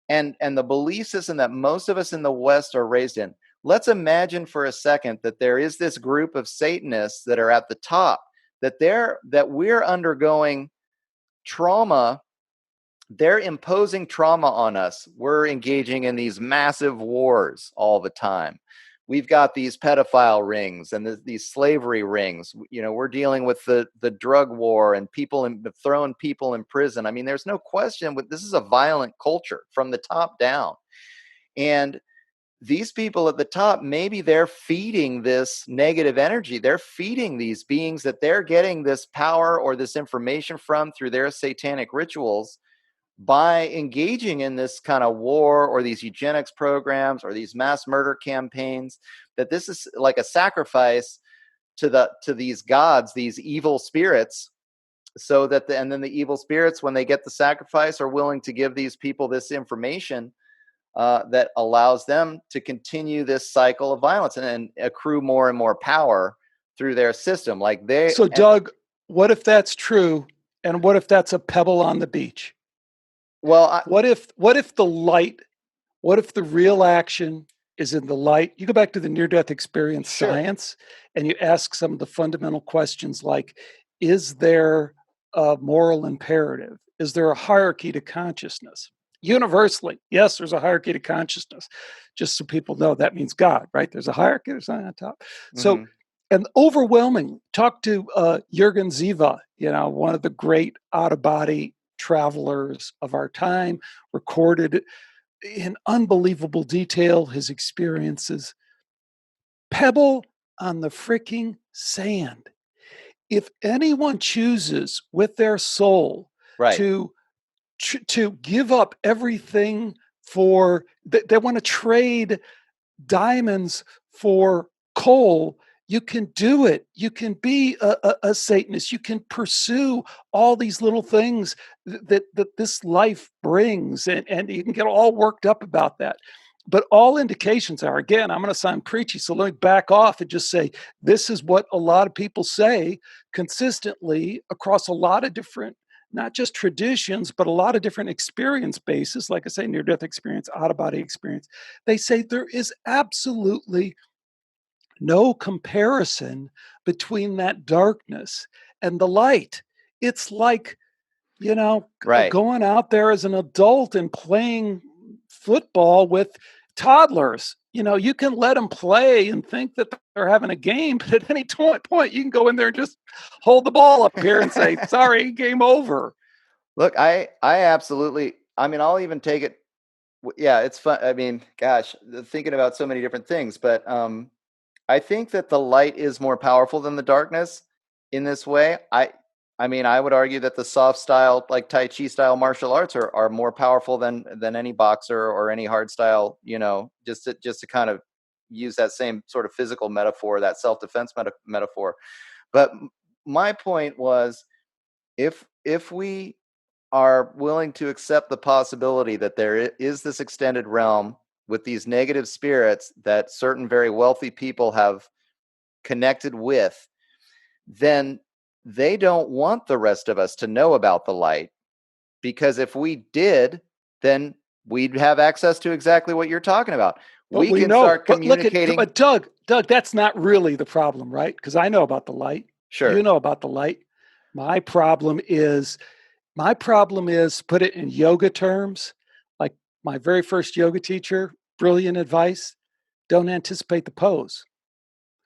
and the belief system that most of us in the West are raised in, let's imagine for a second that there is this group of Satanists that are at the top, that we're undergoing trauma. They're imposing trauma on us. We're engaging in these massive wars all the time. We've got these pedophile rings and these slavery rings. We're dealing with the drug war and throwing people in prison. I mean, there's no question, this is a violent culture from the top down. And these people at the top, maybe they're feeding this negative energy. They're feeding these beings that they're getting this power or this information from through their satanic rituals, by engaging in this kind of war or these eugenics programs or these mass murder campaigns. That this is like a sacrifice to these gods, these evil spirits, so that and then the evil spirits, when they get the sacrifice, are willing to give these people this information that allows them to continue this cycle of violence and accrue more and more power through their system. So, Doug, what if that's true, and what if that's a pebble on the beach? Well, what if the light, what if the real action is in the light? You go back to the near-death experience science, and you ask some of the fundamental questions like, is there a moral imperative? Is there a hierarchy to consciousness? Universally, yes, there's a hierarchy to consciousness. Just so people know, that means God, right? There's a hierarchy, there's something on top. So, and overwhelmingly, talk to Jürgen Ziva, one of the great out-of-body travelers of our time, recorded in unbelievable detail his experiences. Pebble on the freaking sand. If anyone chooses with their soul to give up everything they want to trade diamonds for coal, you can do it. You can be a Satanist. You can pursue all these little things that this life brings, and you can get all worked up about that. But all indications are, again, I'm going to sound preachy, so let me back off and just say, this is what a lot of people say consistently across a lot of different, not just traditions, but a lot of different experience bases. Like I say, near-death experience, out-of-body experience. They say there is absolutely no comparison between that darkness and the light. It's like, going out there as an adult and playing football with toddlers. You can let them play and think that they're having a game, but at any point, you can go in there and just hold the ball up here and say, sorry, game over. Look, I absolutely, I'll even take it. Yeah, it's fun. I mean, gosh, thinking about so many different things, but I think that the light is more powerful than the darkness in this way. I would argue that the soft style, like Tai Chi style martial arts are more powerful than any boxer or any hard style, just to kind of use that same sort of physical metaphor, that self-defense metaphor. But my point was, if we are willing to accept the possibility that there is this extended realm with these negative spirits that certain very wealthy people have connected with, then they don't want the rest of us to know about the light, because if we did, then we'd have access to exactly what you're talking about. But we can start communicating. But Doug, that's not really the problem, right? Because I know about the light. Sure. You know about the light. My problem is, put it in yoga terms, like my very first yoga teacher, brilliant advice: don't anticipate the pose.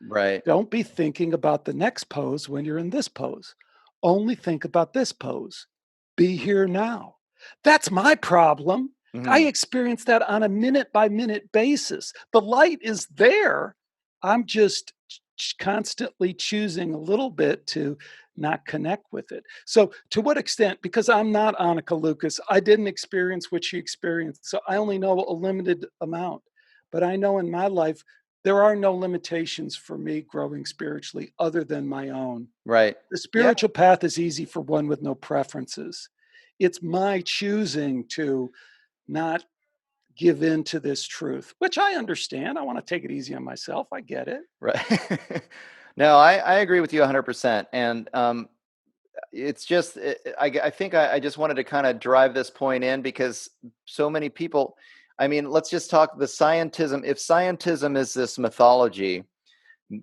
Right. Don't be thinking about the next pose when you're in this pose. Only think about this pose. Be here now. That's my problem. I experience that on a minute by minute basis. The light is there. I'm just constantly choosing a little bit to not connect with it. So to what extent, because I'm not Annika Lucas, I didn't experience what she experienced. So I only know a limited amount. But I know in my life, there are no limitations for me growing spiritually other than my own. Right. The Yeah. spiritual path is easy for one with no preferences. It's my choosing to not give in to this truth, which I understand. I want to take it easy on myself. I get it. Right. No, I agree with you 100%. And it's just, I think I just wanted to kind of drive this point in because so many people, I mean, let's just talk the scientism. If scientism is this mythology,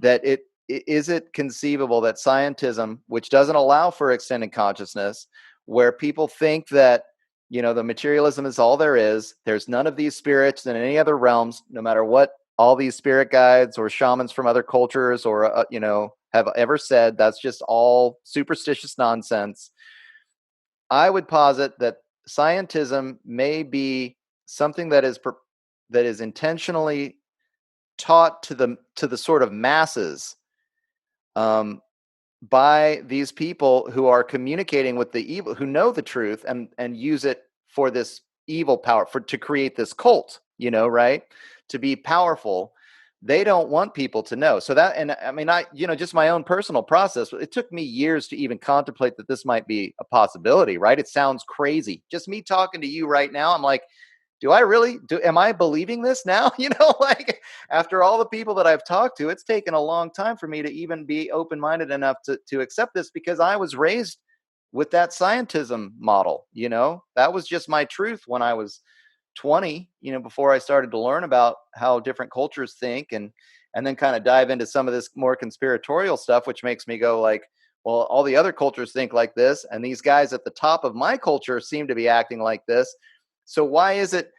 that is it conceivable that scientism, which doesn't allow for extended consciousness, where people think that, the materialism is all there is, there's none of these spirits in any other realms, no matter what all these spirit guides or shamans from other cultures or have ever said, that's just all superstitious nonsense. I would posit that scientism may be something that is intentionally taught to the sort of masses, um, by these people who are communicating with the evil, who know the truth and use it for this evil power, to create this cult, right? To be powerful. They don't want people to know. So that, and I mean, just my own personal process, it took me years to even contemplate that this might be a possibility, right? It sounds crazy. Just me talking to you right now, I'm like, am I believing this now? Like after all the people that I've talked to, it's taken a long time for me to even be open-minded enough to accept this, because I was raised with that scientism model. That was just my truth when I was 20, before I started to learn about how different cultures think, and then kind of dive into some of this more conspiratorial stuff, which makes me go like, well, all the other cultures think like this, and these guys at the top of my culture seem to be acting like this. So why is it,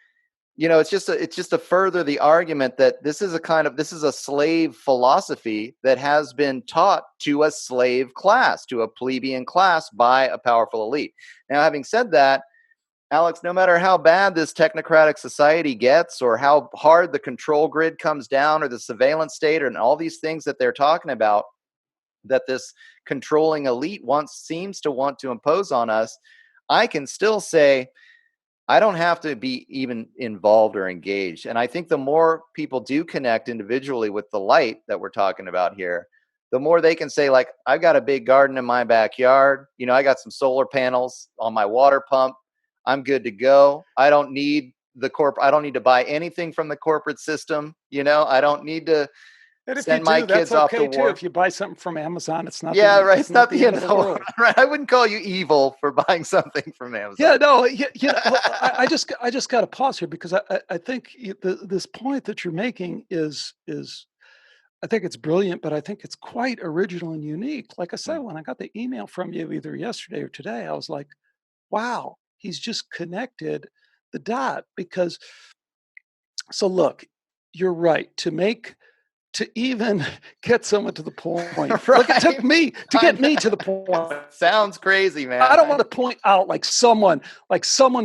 it's just to further the argument that this is a slave philosophy that has been taught to a slave class, to a plebeian class by a powerful elite. Now, having said that, Alex, no matter how bad this technocratic society gets, or how hard the control grid comes down, or the surveillance state, and all these things that they're talking about, that this controlling elite seems to want to impose on us, I can still say, I don't have to be even involved or engaged. And I think the more people do connect individually with the light that we're talking about here, the more they can say, like, I've got a big garden in my backyard. I got some solar panels on my water pump. I'm good to go. I don't need I don't need to buy anything from the corporate system. I don't need to And if you send my do, that's kids off to okay too. war. If you buy something from Amazon, it's not Yeah, the right. it's It's not not the the end end of of the the world. world. Right. I wouldn't call you evil for buying something from Amazon. Yeah, no, well, I just got to pause here because I think this point that you're making is I think it's brilliant, but I think it's quite original and unique. Like I said, Mm. when I got the email from you either yesterday or today, I was like, wow, he's just connected the dot. Because so look, you're right. To even get someone to the point, look, it took Right. me to I get me know. to the point. Sounds crazy, I man. don't want to point out like someone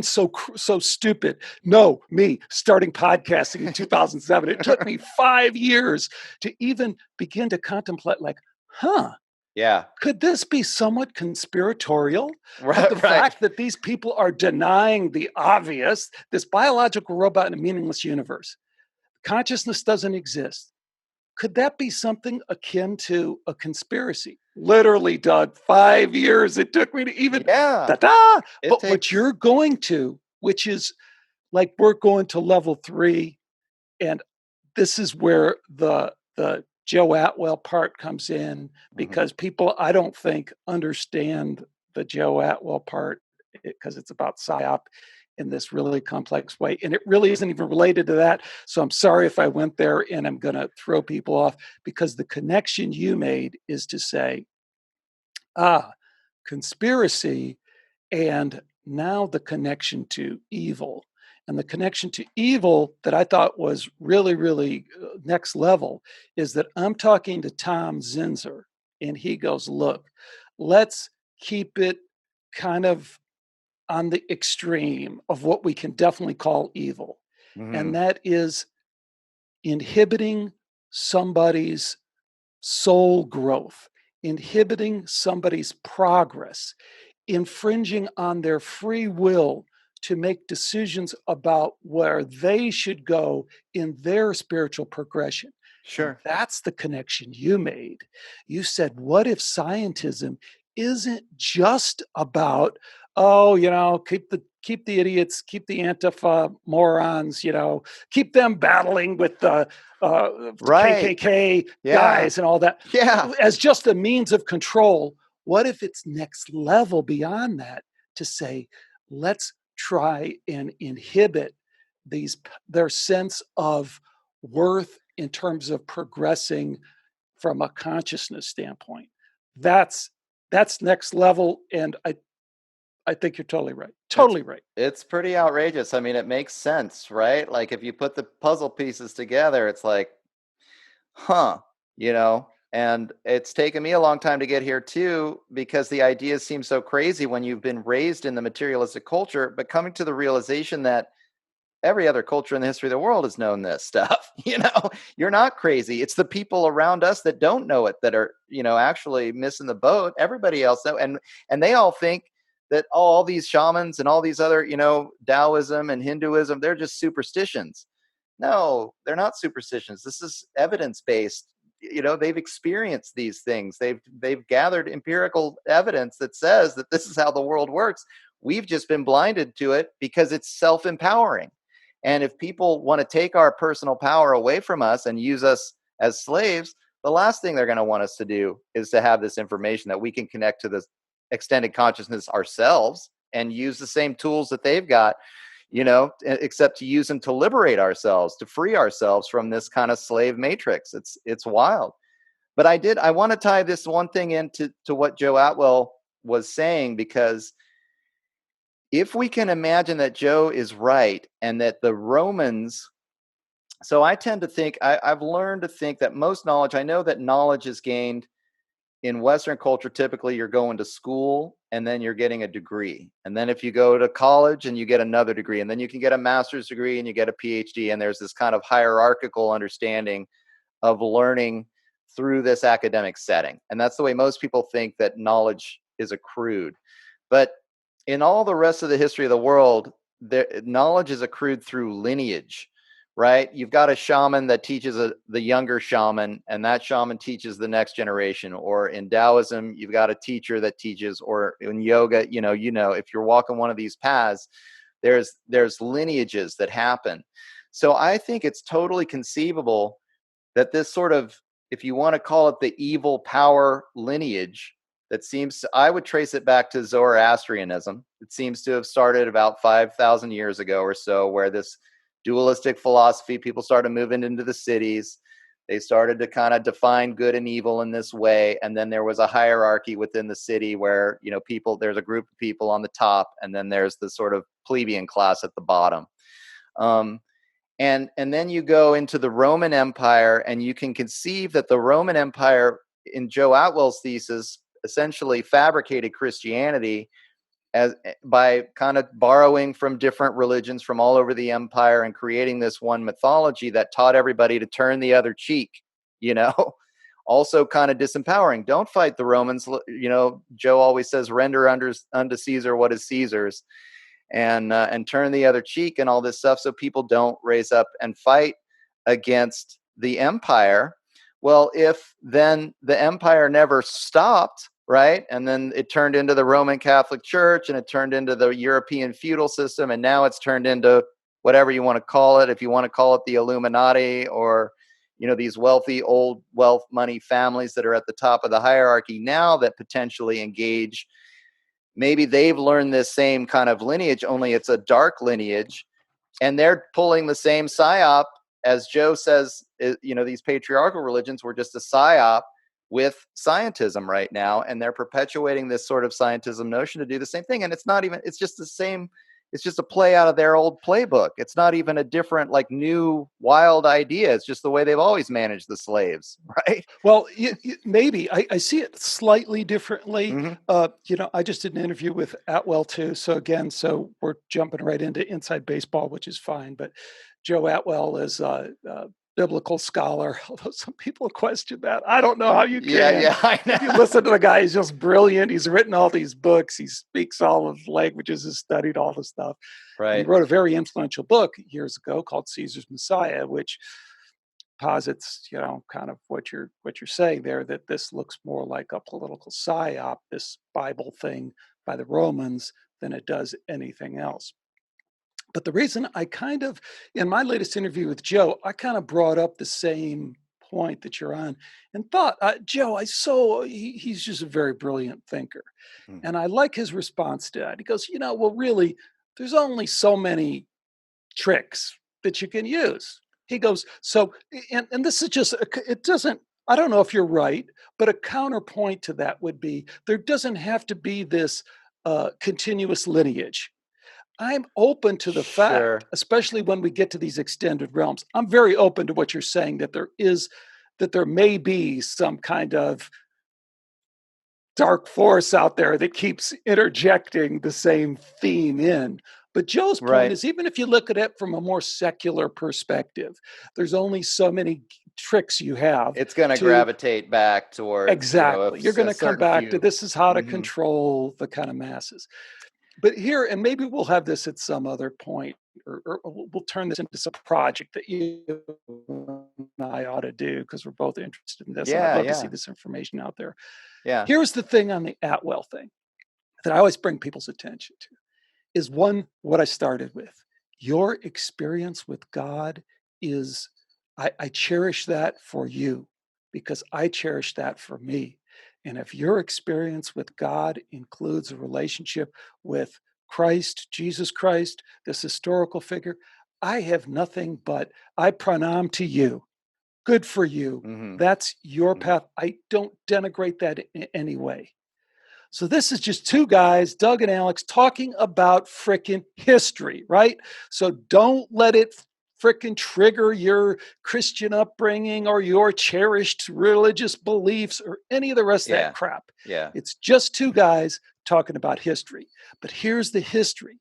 so stupid. No, me starting podcasting in 2007. It took me 5 years to even begin to contemplate, like, huh, Yeah. could this be somewhat conspiratorial? Could the Right. Right. fact that these people are denying the obvious, this biological robot in a meaningless universe, consciousness doesn't exist, could that be something akin to a conspiracy? Literally, Doug, 5 years it took me to even Yeah. ta-da! It But what takes. you're going to, which is like we're going to level 3, and this is where the Joe Atwill part comes in, Mhm. because people, I don't think, understand the Joe Atwill part because it's about psyop in this really complex way. And it really isn't even related to that. So I'm sorry if I went there, and I'm going to throw people off, because the connection you made is to say, ah, conspiracy, and now the connection to evil. And the connection to evil that I thought was really, really next level is that I'm talking to Tom Zinzer, and he goes, look, let's keep it kind of on the extreme of what we can definitely call evil. And Mhm. that is inhibiting somebody's soul growth, inhibiting somebody's progress, infringing on their free will to make decisions about where they should go in their spiritual progression. And Sure. that's the connection you made. You said, what if scientism isn't just about, oh, keep the idiots, keep the Antifa morons, keep them battling with the Right. KKK Yeah. guys and all that Yeah. as just a means of control. What if it's next level beyond that to say, let's try and inhibit their sense of worth in terms of progressing from a consciousness standpoint? That's that's next level, and I think you're totally right. It's Totally right. it's pretty outrageous. I mean, it makes sense, right? Like if you put the puzzle pieces together, it's like, huh, and it's taken me a long time to get here too, because the ideas seem so crazy when you've been raised in the materialistic culture, but coming to the realization that every other culture in the history of the world has known this stuff. You're not crazy. It's the people around us that don't know it that are, actually missing the boat. Everybody else know, and they all think that all these shamans and all these other, Taoism and Hinduism, they're just superstitions. No, they're not superstitions. This is evidence based. They've experienced these things. They've gathered empirical evidence that says that this is how the world works. We've just been blinded to it because it's self-empowering. And if people want to take our personal power away from us and use us as slaves, the last thing they're going to want us to do is to have this information that we can connect to the extended consciousness ourselves and use the same tools that they've got, except to use them to liberate ourselves, to free ourselves from this kind of slave matrix. It's wild. But I want to tie this one thing into what Joe Atwill was saying, because if we can imagine that Joe is right and that the Romans, so I tend to think, I've learned to think that most knowledge, I know that knowledge is gained in Western culture. Typically you're going to school and then you're getting a degree. And then if you go to college and you get another degree, and then you can get a master's degree and you get a PhD. And there's this kind of hierarchical understanding of learning through this academic setting. And that's the way most people think that knowledge is accrued. But in all the rest of the history of the world, knowledge is accrued through lineage, right? You've got a shaman that teaches the younger shaman, and that shaman teaches the next generation. Or in Taoism, you've got a teacher that teaches, or in yoga, if you're walking one of these paths, there's lineages that happen. So I think it's totally conceivable that this sort of, if you want to call it the evil power lineage, that seems, I would trace it back to Zoroastrianism. It seems to have started about 5,000 years ago or so, where this dualistic philosophy, people started moving into the cities. They started to kind of define good and evil in this way. And then there was a hierarchy within the city where, there's a group of people on the top, and then there's the sort of plebeian class at the bottom. And then you go into the Roman Empire, and you can conceive that the Roman Empire, in Joe Atwill's thesis, essentially fabricated Christianity as by kind of borrowing from different religions from all over the empire and creating this one mythology that taught everybody to turn the other cheek, also kind of disempowering. Don't fight the Romans. Joe always says, render unto Caesar what is Caesar's, and turn the other cheek and all this stuff, so people don't raise up and fight against the empire. Well, if then the empire never stopped, right? And then it turned into the Roman Catholic Church, and it turned into the European feudal system, and now it's turned into whatever you want to call it. If you want to call it the Illuminati, or these wealthy old wealth money families that are at the top of the hierarchy now, that potentially engage. Maybe they've learned this same kind of lineage, only it's a dark lineage, and they're pulling the same psyop. As Joe says, these patriarchal religions were just a psyop with scientism right now, and they're perpetuating this sort of scientism notion to do the same thing. And it's just the same. It's just a play out of their old playbook. It's not even a different, like, new wild idea. It's just the way they've always managed the slaves, right? Well, maybe I see it slightly differently. Mm-hmm. I just did an interview with Atwell too. So we're jumping right into inside baseball, which is fine. But Joe Atwell is biblical scholar, although some people question that. I don't know how you Yeah, can. yeah, I If you know. listen to the guy, he's just brilliant. He's written all these books. He speaks all of the languages, has studied all the stuff. And he Right. wrote a very influential book years ago called Caesar's Messiah, which posits, kind of what you're saying there, that this looks more like a political psyop, this Bible thing by the Romans, than it does anything else. But the reason in my latest interview with Joe, I kind of brought up the same point that you're on and thought, Joe, he's just a very brilliant thinker. Mm. And I like his response to that. He goes, well, really, there's only so many tricks that you can use. He goes, and this is just, it doesn't, I don't know if you're right, but a counterpoint to that would be there doesn't have to be this continuous lineage. I'm open to the fact, Sure. especially when we get to these extended realms. I'm very open to what you're saying, that there may be some kind of dark force out there that keeps interjecting the same theme in. But Joe's point Right. is, even if you look at it from a more secular perspective, there's only so many tricks you have It's going to to gravitate back towards, exactly. You're going a to come certain back to few. this is how to Hmm. control the kind of masses. But here, and maybe we'll have this at some other point, or we'll turn this into some project that you and I ought to do because we're both interested in this, and I'd Yeah, love to see yeah, this information out there. yeah. Here's the thing on the Atwell thing that I always bring people's attention to is one, what I started with. Your experience with God is, I cherish that for you because I cherish that for me. And if your experience with God includes a relationship with Christ, Jesus Christ, this historical figure, I have nothing but I pranam to you. Good for you. Hmm. That's your Hmm. path. I don't denigrate that in any way. So this is just two guys, Doug and Alex, talking about frickin' history, right? So don't let it frickin' trigger your Christian upbringing or your cherished religious beliefs or any of the rest of that Yeah, crap. yeah. It's just two guys talking about history. But here's the history.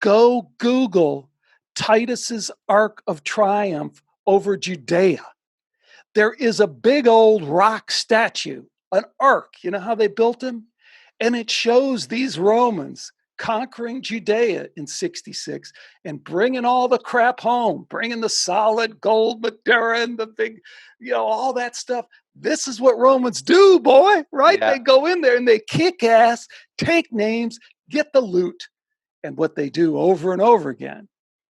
Go Google Titus's Ark of Triumph over Judea. There is a big old rock statue, an ark. You know how they built them? And it shows these Romans conquering Judea in 66 and bringing all the crap home, bringing the solid gold Madeira and the big, all that stuff. This is what Romans do, boy, right? Yeah. They go in there and they kick ass, take names, get the loot. And what they do over and over again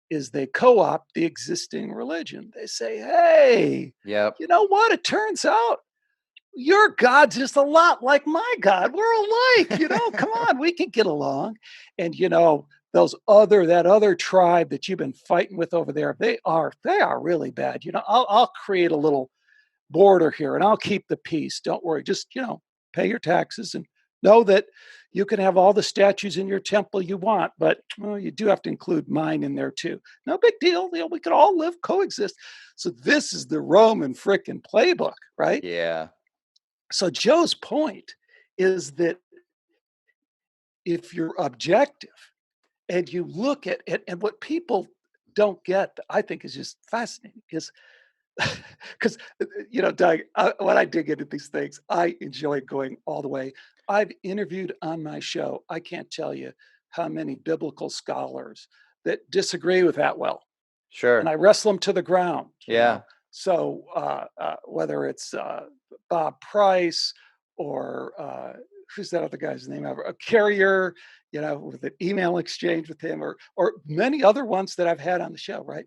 is they co-opt the existing religion. They say, hey, Yep. you know what? It turns out your God's just a lot like my God. We're alike, come on, we can get along. And that other tribe that you've been fighting with over there, they are really bad. I'll create a little border here and I'll keep the peace. Don't worry. Just, pay your taxes and know that you can have all the statues in your temple you want, but you do have to include mine in there too. No big deal. We could all coexist. So this is the Roman frickin' playbook, right? Yeah. So Joe's point is that if you're objective and you look at it, and what people don't get, I think is just fascinating, is because Doug, when I dig into these things, I enjoy going all the way. I've interviewed on my show, I can't tell you how many biblical scholars that disagree with Atwell, and Sure. I wrestle them to the ground. Yeah. So whether it's Bob Price or who's that other guy's name? A Carrier, with an email exchange with him, or many other ones that I've had on the show, right?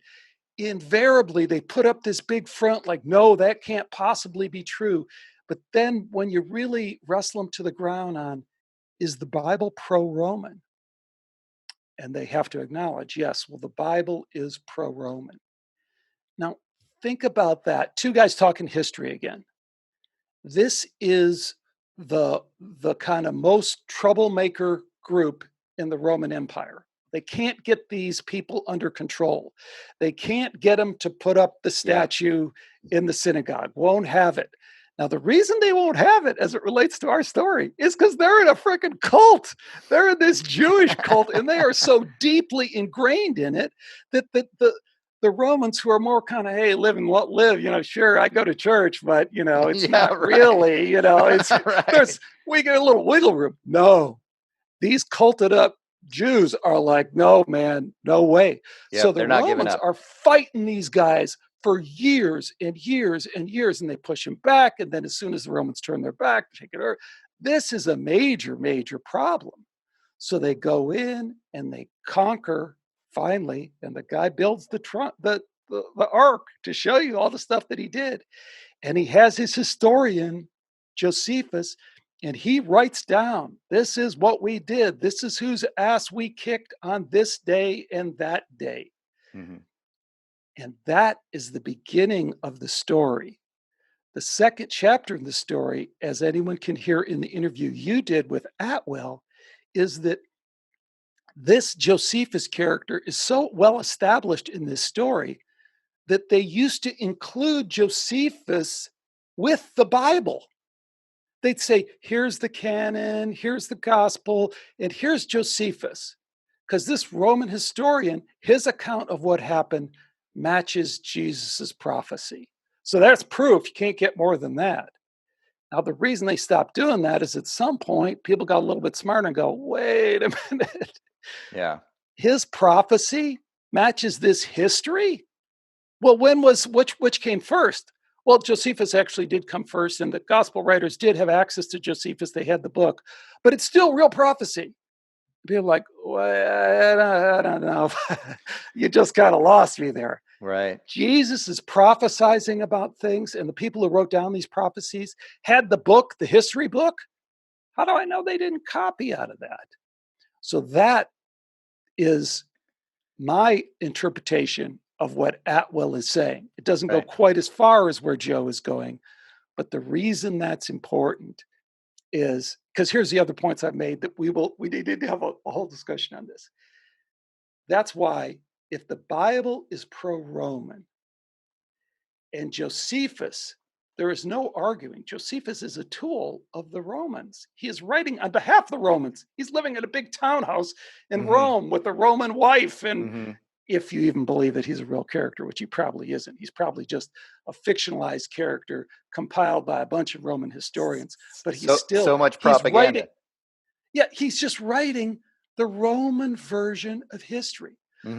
Invariably they put up this big front like, no, that can't possibly be true. But then when you really wrestle them to the ground on, is the Bible pro-Roman? And they have to acknowledge, yes, well, the Bible is pro-Roman. Now, think about that. Two guys talking history again. This is the kind of most troublemaker group in the Roman Empire. They can't get these people under control. They can't get them to put up the Yeah. statue in the synagogue. Won't have it. Now, the reason they won't have it as it relates to our story is because they're in a freaking cult. They're in this Jewish cult, and they are so deeply ingrained in it that the the Romans, who are more kind of, hey, live and let live, sure, I go to church, but, it's Yeah, not right. really, Right. we get a little wiggle room. No, these culted up Jews are like, no, man, no way. So Yep, the they're not giving Romans up. are fighting these guys for years and years and years, and they push them back. And then as soon as the Romans turn their back, take it over. This is a major, major problem. So they go in and they conquer finally, and the guy builds the ark to show you all the stuff that he did. And he has his historian, Josephus, and he writes down, this is what we did. This is whose ass we kicked on this day and that day. Hmm. And that is the beginning of the story. The second chapter in the story, as anyone can hear in the interview you did with Atwill, is that this Josephus character is so well established in this story that they used to include Josephus with the Bible. They'd say, here's the canon, here's the gospel, and here's Josephus. Because this Roman historian, his account of what happened matches Jesus's prophecy. So that's proof. You can't get more than that. Now, the reason they stopped doing that is at some point, people got a little bit smarter and go, wait a minute. Yeah. His prophecy matches this history? Well, which came first? Well, Josephus actually did come first, and the gospel writers did have access to Josephus. They had the book, but it's still real prophecy. People are like, well, I don't know. You just kind of lost me there. Right. Jesus is prophesizing about things, and the people who wrote down these prophecies had the book, the history book. How do I know they didn't copy out of that? So that is my interpretation of what Atwill is saying. It doesn't go Right. quite as far as where Joe is going, but the reason that's important is because here's the other points I've made that we need to have a whole discussion on this. That's why if the Bible is pro-Roman and Josephus, there is no arguing. Josephus is a tool of the Romans. He is writing on behalf of the Romans. He's living in a big townhouse in Rome with a Roman wife. And if you even believe that he's a real character, which he probably isn't, he's probably just a fictionalized character compiled by a bunch of Roman historians. But he's so much he's propaganda. writing. Yeah, he's just writing the Roman version of history.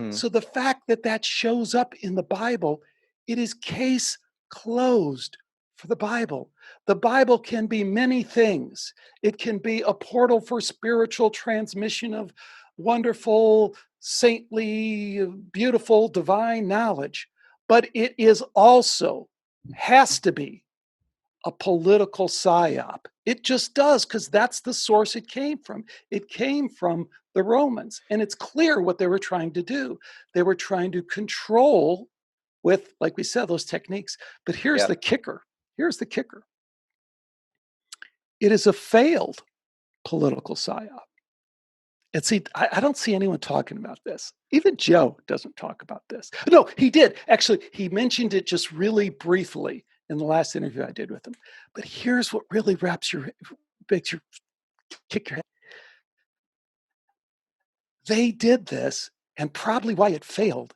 So the fact that that shows up in the Bible, it is case closed for the Bible. The Bible can be many things. It can be a portal for spiritual transmission of wonderful, saintly, beautiful, divine knowledge, but it is also, has to be, a political psyop. It just does, because that's the source it came from. It came from the Romans, and it's clear what they were trying to do. They were trying to control with, like we said, those techniques. But here's the kicker. Here's the kicker. It is a failed political psyop. And see, I don't see anyone talking about this. Even Joe doesn't talk about this. No, he did. Actually, he mentioned it just really briefly in the last interview I did with him. But here's what really makes you kick your head. They did this, and probably why it failed,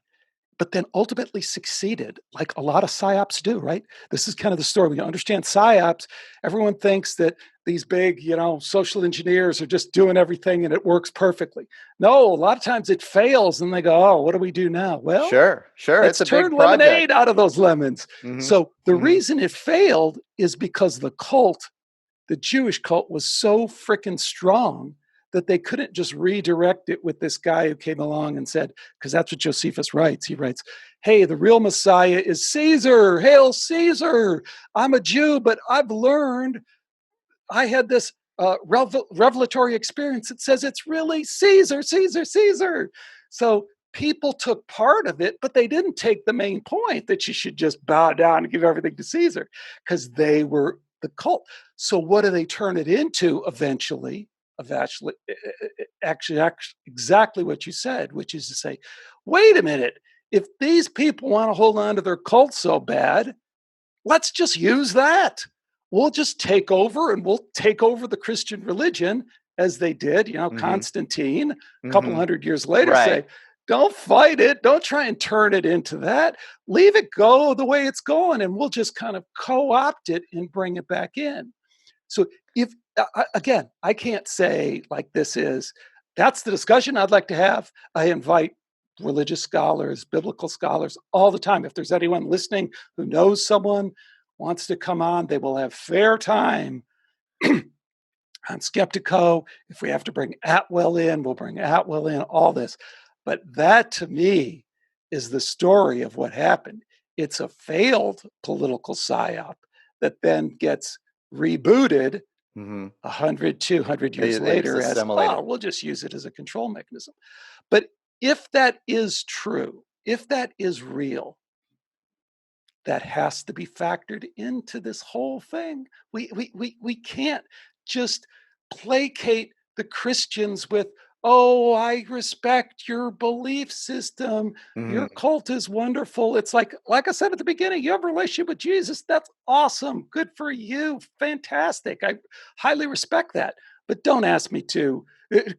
but then ultimately succeeded, like a lot of psyops do, right? This is kind of the story. When you understand psyops, everyone thinks that these big, social engineers are just doing everything and it works perfectly. No, a lot of times it fails and they go, oh, what do we do now? Well, sure. let's It's a turn big project. lemonade out of those lemons. So the reason it failed is because the Jewish cult was so freaking strong that they couldn't just redirect it with this guy who came along and said, because that's what Josephus writes. He writes, hey, the real Messiah is Caesar. Hail Caesar. I'm a Jew, but I've learned, I had this revelatory experience that says it's really Caesar, Caesar, Caesar. So people took part of it, but they didn't take the main point that you should just bow down and give everything to Caesar, because they were the cult. So what do they turn it into eventually? Actually, exactly what you said, which is to say, wait a minute, if these people want to hold on to their cult so bad, let's just use that. We'll just take over, and we'll take over the Christian religion as they did, Constantine, a couple hundred years later, say, Don't fight it. Don't try and turn it into that. Leave it go the way it's going, and we'll just kind of co-opt it and bring it back in. So if again, I can't say like this is that's the discussion I'd like to have. I invite religious scholars, biblical scholars all the time. If there's anyone listening who knows someone wants to come on, they will have fair time on Skeptiko. If we have to bring Atwill in, we'll bring Atwill in, all this. But that to me is the story of what happened. It's a failed political psyop that then gets rebooted Hmm. 100, 200 They, years they just later as, assimilate oh, it. we'll just use it as a control mechanism. But if that is true, if that is real, that has to be factored into this whole thing. We can't just placate the Christians with, oh, I respect your belief system. Your Hmm. cult is wonderful. It's like I said at the beginning, you have a relationship with Jesus. That's awesome. Good for you. Fantastic. I highly respect that. But don't ask me to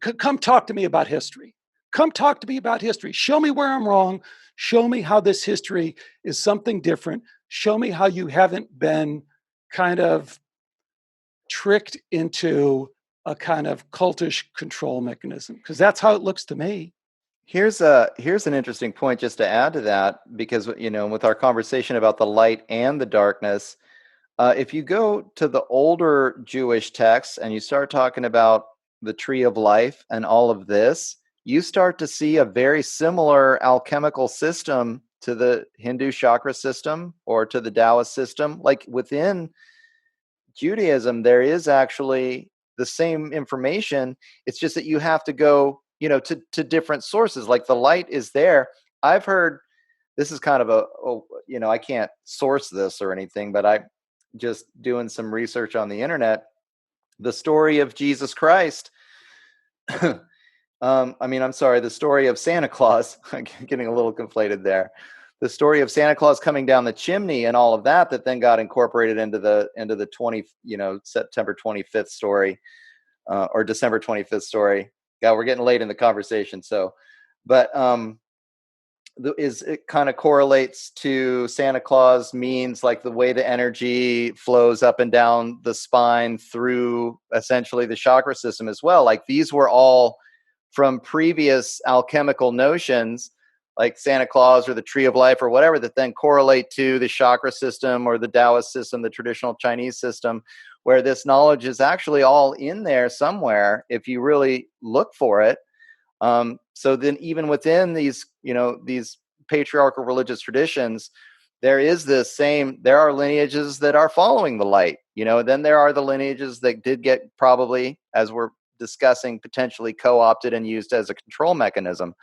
come talk to me about history. Come talk to me about history. Show me where I'm wrong. Show me how this history is something different. Show me how you haven't been kind of tricked into a kind of cultish control mechanism, because that's how it looks to me. Here's an interesting point just to add to that, because with our conversation about the light and the darkness, if you go to the older Jewish texts and you start talking about the tree of life and all of this, you start to see a very similar alchemical system to the Hindu chakra system or to the Taoist system. Like within Judaism, there is actually the same information. It's just that you have to go, to different sources. Like the light is there. I've heard this is kind of I can't source this or anything, but I just doing some research on the internet. The story of Jesus Christ. I'm sorry, the story of Santa Claus. I'm getting a little conflated there. The story of Santa Claus coming down the chimney and all of that then got incorporated into the 20, September 25th story, or December 25th story. God, we're getting late in the conversation. So, but it kind of correlates to Santa Claus means like the way the energy flows up and down the spine through essentially the chakra system as well. Like these were all from previous alchemical notions, like Santa Claus or the tree of life or whatever, that then correlate to the chakra system or the Taoist system, the traditional Chinese system, where this knowledge is actually all in there somewhere if you really look for it. So then even within these patriarchal religious traditions, there are lineages that are following the light, then there are the lineages that did get, probably, as we're discussing, potentially co-opted and used as a control mechanism.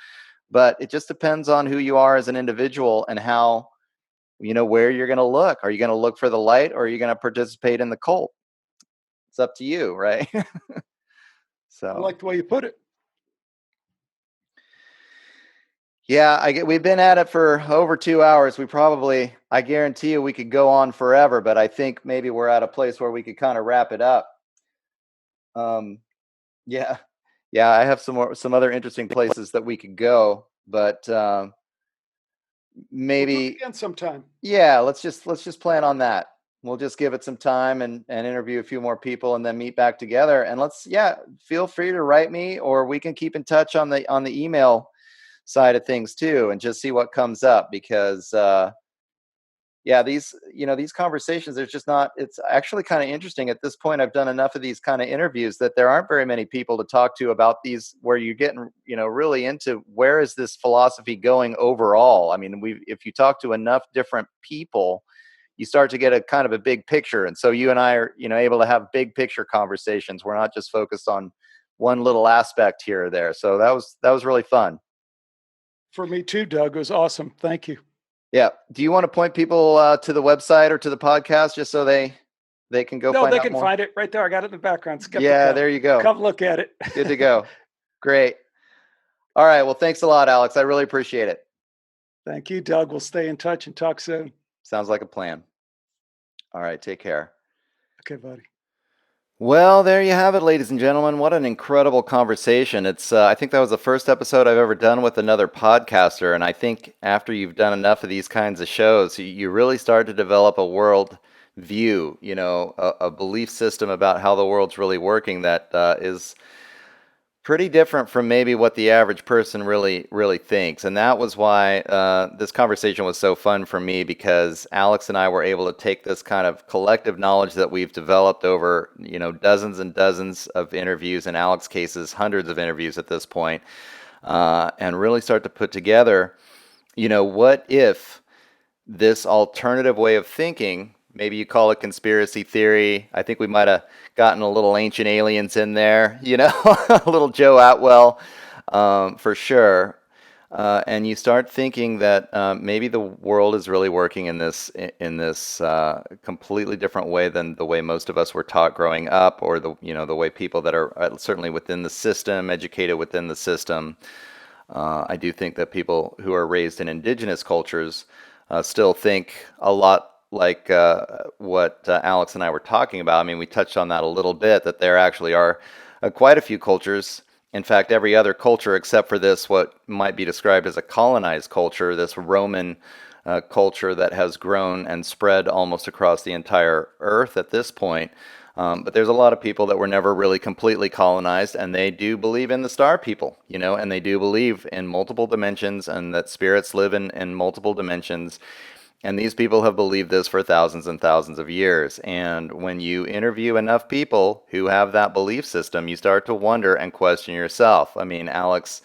But it just depends on who you are as an individual and how, where you're going to look. Are you going to look for the light, or are you going to participate in the cult? It's up to you, right? I So like the way you put it. yeah, we've been at it for over 2 hours. I guarantee you we could go on forever, but I think maybe we're at a place where we could kind of wrap it up. Yeah, yeah, I have some other interesting places that we could go, but We'll do it maybe, again sometime. yeah, let's just plan on that. We'll just give it some time and interview a few more people and then meet back together. And feel free to write me, or we can keep in touch on the email side of things too, and just see what comes up, because these conversations, there's just not, it's actually kind of interesting at this point. I've done enough of these kind of interviews that there aren't very many people to talk to about these, where you're getting, really into where is this philosophy going overall. I mean, if you talk to enough different people, you start to get a kind of a big picture. And so you and I are, able to have big picture conversations. We're not just focused on one little aspect here or there. So that was really fun. For me too, Doug. It was awesome. Thank you. Yeah. Do you want to point people to the website or to the podcast, just so they can go No, find they out can more? find it right there. I got it in the background. Yeah, Skeptiko. there you go. Come look at it. Good to go. Great. All right. Well, thanks a lot, Alex. I really appreciate it. Thank you, Doug. We'll stay in touch and talk soon. Sounds like a plan. All right. Take care. Okay, buddy. Well, there you have it, ladies and gentlemen. What an incredible conversation. I think that was the first episode I've ever done with another podcaster. And I think after you've done enough of these kinds of shows, you really start to develop a world view, a belief system about how the world's really working that is pretty different from maybe what the average person really thinks. And that was why this conversation was so fun for me, because Alex and I were able to take this kind of collective knowledge that we've developed over dozens and dozens of interviews, in Alex's cases hundreds of interviews at this point, and really start to put together, what if this alternative way of thinking, maybe you call it conspiracy theory. I think we might have gotten a little ancient aliens in there, a little Joe Atwill, for sure. And you start thinking that maybe the world is really working in this completely different way than the way most of us were taught growing up, or the way people that are certainly within the system, educated within the system. I do think that people who are raised in indigenous cultures still think a lot like what Alex and I were talking about. I mean, we touched on that a little bit, that there actually are quite a few cultures. In fact, every other culture except for this, what might be described as a colonized culture, this Roman culture that has grown and spread almost across the entire earth at this point. But there's a lot of people that were never really completely colonized, and they do believe in the star people, and they do believe in multiple dimensions, and that spirits live in multiple dimensions. And these people have believed this for thousands and thousands of years. And when you interview enough people who have that belief system, you start to wonder and question yourself. I mean, Alex,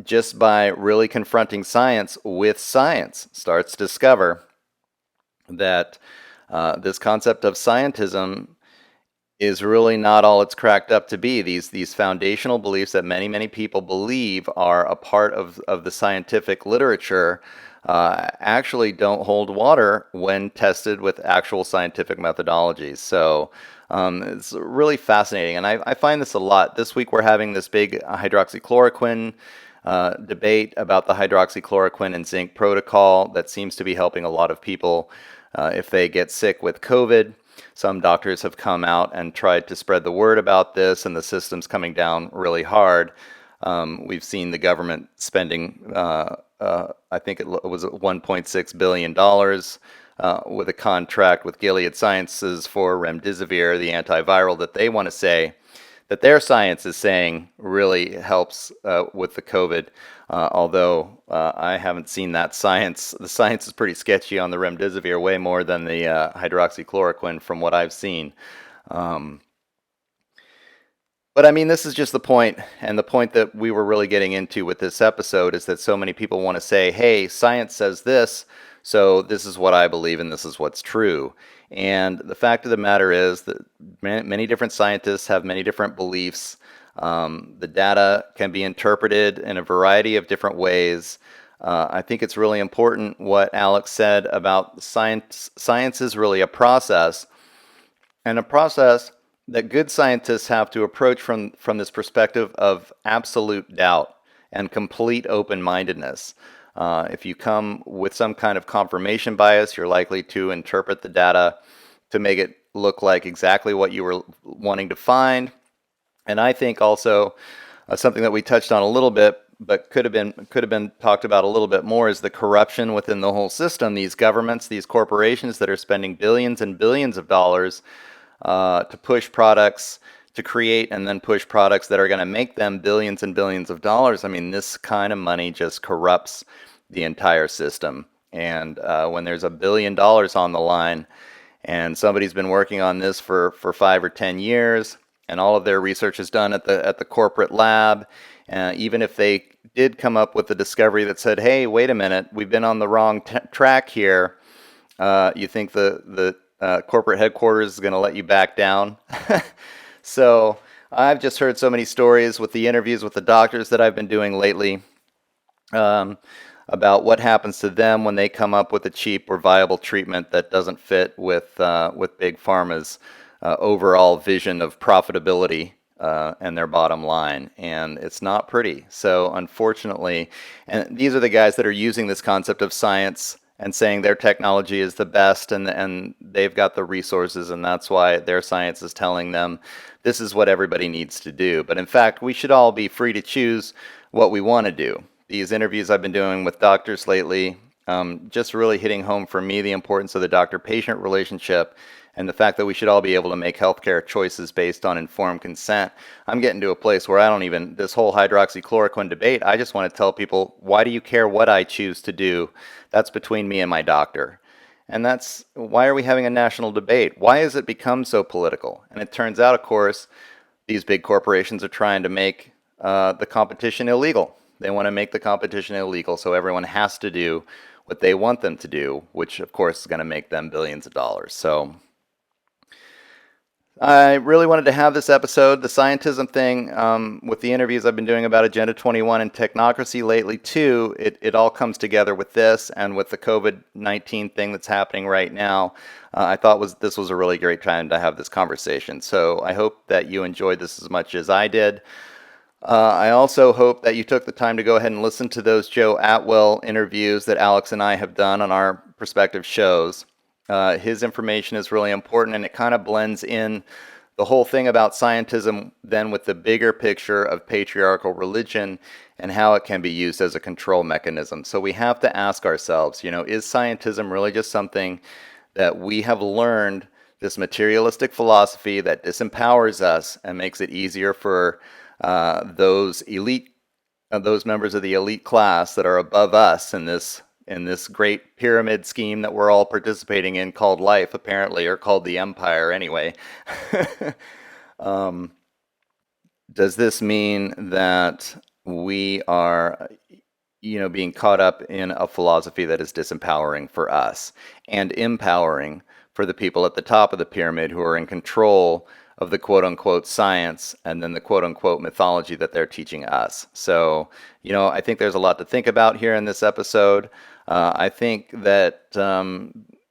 just by really confronting science with science, starts to discover that this concept of scientism is really not all it's cracked up to be. These foundational beliefs that many people believe are a part of the scientific literature actually don't hold water when tested with actual scientific methodologies. So it's really fascinating, and I find this a lot. This week we're having this big hydroxychloroquine debate about the hydroxychloroquine and zinc protocol that seems to be helping a lot of people if they get sick with COVID. Some doctors have come out and tried to spread the word about this, and the system's coming down really hard. We've seen the government spending, I think it was $1.6 billion with a contract with Gilead Sciences for remdesivir, the antiviral that they want to say that their science is saying really helps with the COVID. Although I haven't seen that science. The science is pretty sketchy on the remdesivir, way more than the hydroxychloroquine from what I've seen. But I mean, this is just the point, and the point that we were really getting into with this episode is that so many people want to say, hey, science says this, so this is what I believe and this is what's true. And the fact of the matter is that many different scientists have many different beliefs. The data can be interpreted in a variety of different ways. I think it's really important what Alex said about science. Science is really a process, and a process that good scientists have to approach from this perspective of absolute doubt and complete open-mindedness. If you come with some kind of confirmation bias, you're likely to interpret the data to make it look like exactly what you were wanting to find. And I think also something that we touched on a little bit, but could have been talked about a little bit more, is the corruption within the whole system. These governments, these corporations that are spending billions and billions of dollars to push products, to create and then push products that are going to make them billions and billions of dollars. I mean, this kind of money just corrupts the entire system. And when there's $1 billion on the line, and somebody's been working on this for 5 or 10 years, and all of their research is done at the corporate lab, even if they did come up with a discovery that said, hey, wait a minute, we've been on the wrong track here, you think the corporate headquarters is going to let you back down? So I've just heard so many stories with the interviews with the doctors that I've been doing lately about what happens to them when they come up with a cheap or viable treatment that doesn't fit with Big Pharma's overall vision of profitability and their bottom line. And it's not pretty. So unfortunately, and these are the guys that are using this concept of science and saying their technology is the best and they've got the resources and that's why their science is telling them this is what everybody needs to do. But in fact, we should all be free to choose what we want to do. These interviews I've been doing with doctors lately, just really hitting home for me the importance of the doctor-patient relationship and the fact that we should all be able to make healthcare choices based on informed consent. I'm getting to a place where I don't even, this whole hydroxychloroquine debate, I just want to tell people, why do you care what I choose to do? That's between me and my doctor. And that's, why are we having a national debate? Why has it become so political? And it turns out, of course, these big corporations are trying to make the competition illegal. They want to make the competition illegal so everyone has to do what they want them to do, which of course is going to make them billions of dollars. So I really wanted to have this episode, the Scientism thing, with the interviews I've been doing about Agenda 21 and technocracy lately too. It all comes together with this and with the COVID-19 thing that's happening right now. I thought this was a really great time to have this conversation. So I hope that you enjoyed this as much as I did. I also hope that you took the time to go ahead and listen to those Joe Atwill interviews that Alex and I have done on our respective shows. His information is really important, and it kind of blends in the whole thing about scientism then with the bigger picture of patriarchal religion and how it can be used as a control mechanism. So we have to ask ourselves, is scientism really just something that we have learned, this materialistic philosophy that disempowers us and makes it easier for those members of the elite class that are above us in this great pyramid scheme that we're all participating in called life, apparently, or called the empire anyway. Does this mean that we are, being caught up in a philosophy that is disempowering for us and empowering for the people at the top of the pyramid who are in control of the quote-unquote science and then the quote-unquote mythology that they're teaching us? So, I think there's a lot to think about here in this episode. I think that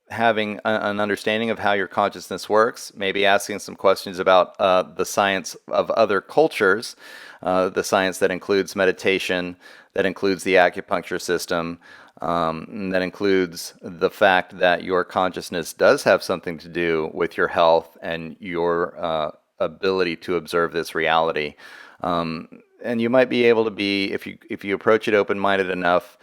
having an understanding of how your consciousness works, maybe asking some questions about the science of other cultures, the science that includes meditation, that includes the acupuncture system, that includes the fact that your consciousness does have something to do with your health and your ability to observe this reality. And you might be able to be, if you approach it open-minded enough,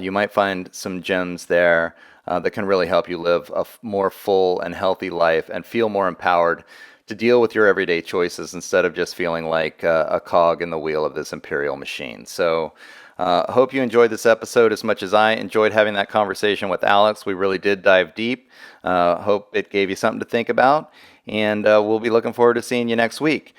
you might find some gems there that can really help you live a more full and healthy life and feel more empowered to deal with your everyday choices instead of just feeling like a cog in the wheel of this imperial machine. So hope you enjoyed this episode as much as I enjoyed having that conversation with Alex. We really did dive deep. Hope it gave you something to think about, and we'll be looking forward to seeing you next week.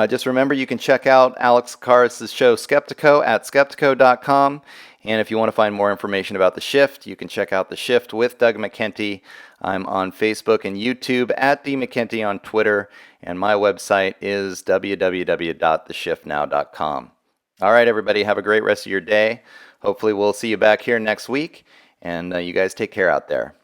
Just remember, you can check out Alex Tsakiris' show Skeptiko at skeptiko.com. And if you want to find more information about The Shift, you can check out The Shift with Doug McKenty. I'm on Facebook and YouTube at DMcKenty on Twitter, and my website is www.theshiftnow.com. All right, everybody, have a great rest of your day. Hopefully we'll see you back here next week, and you guys take care out there.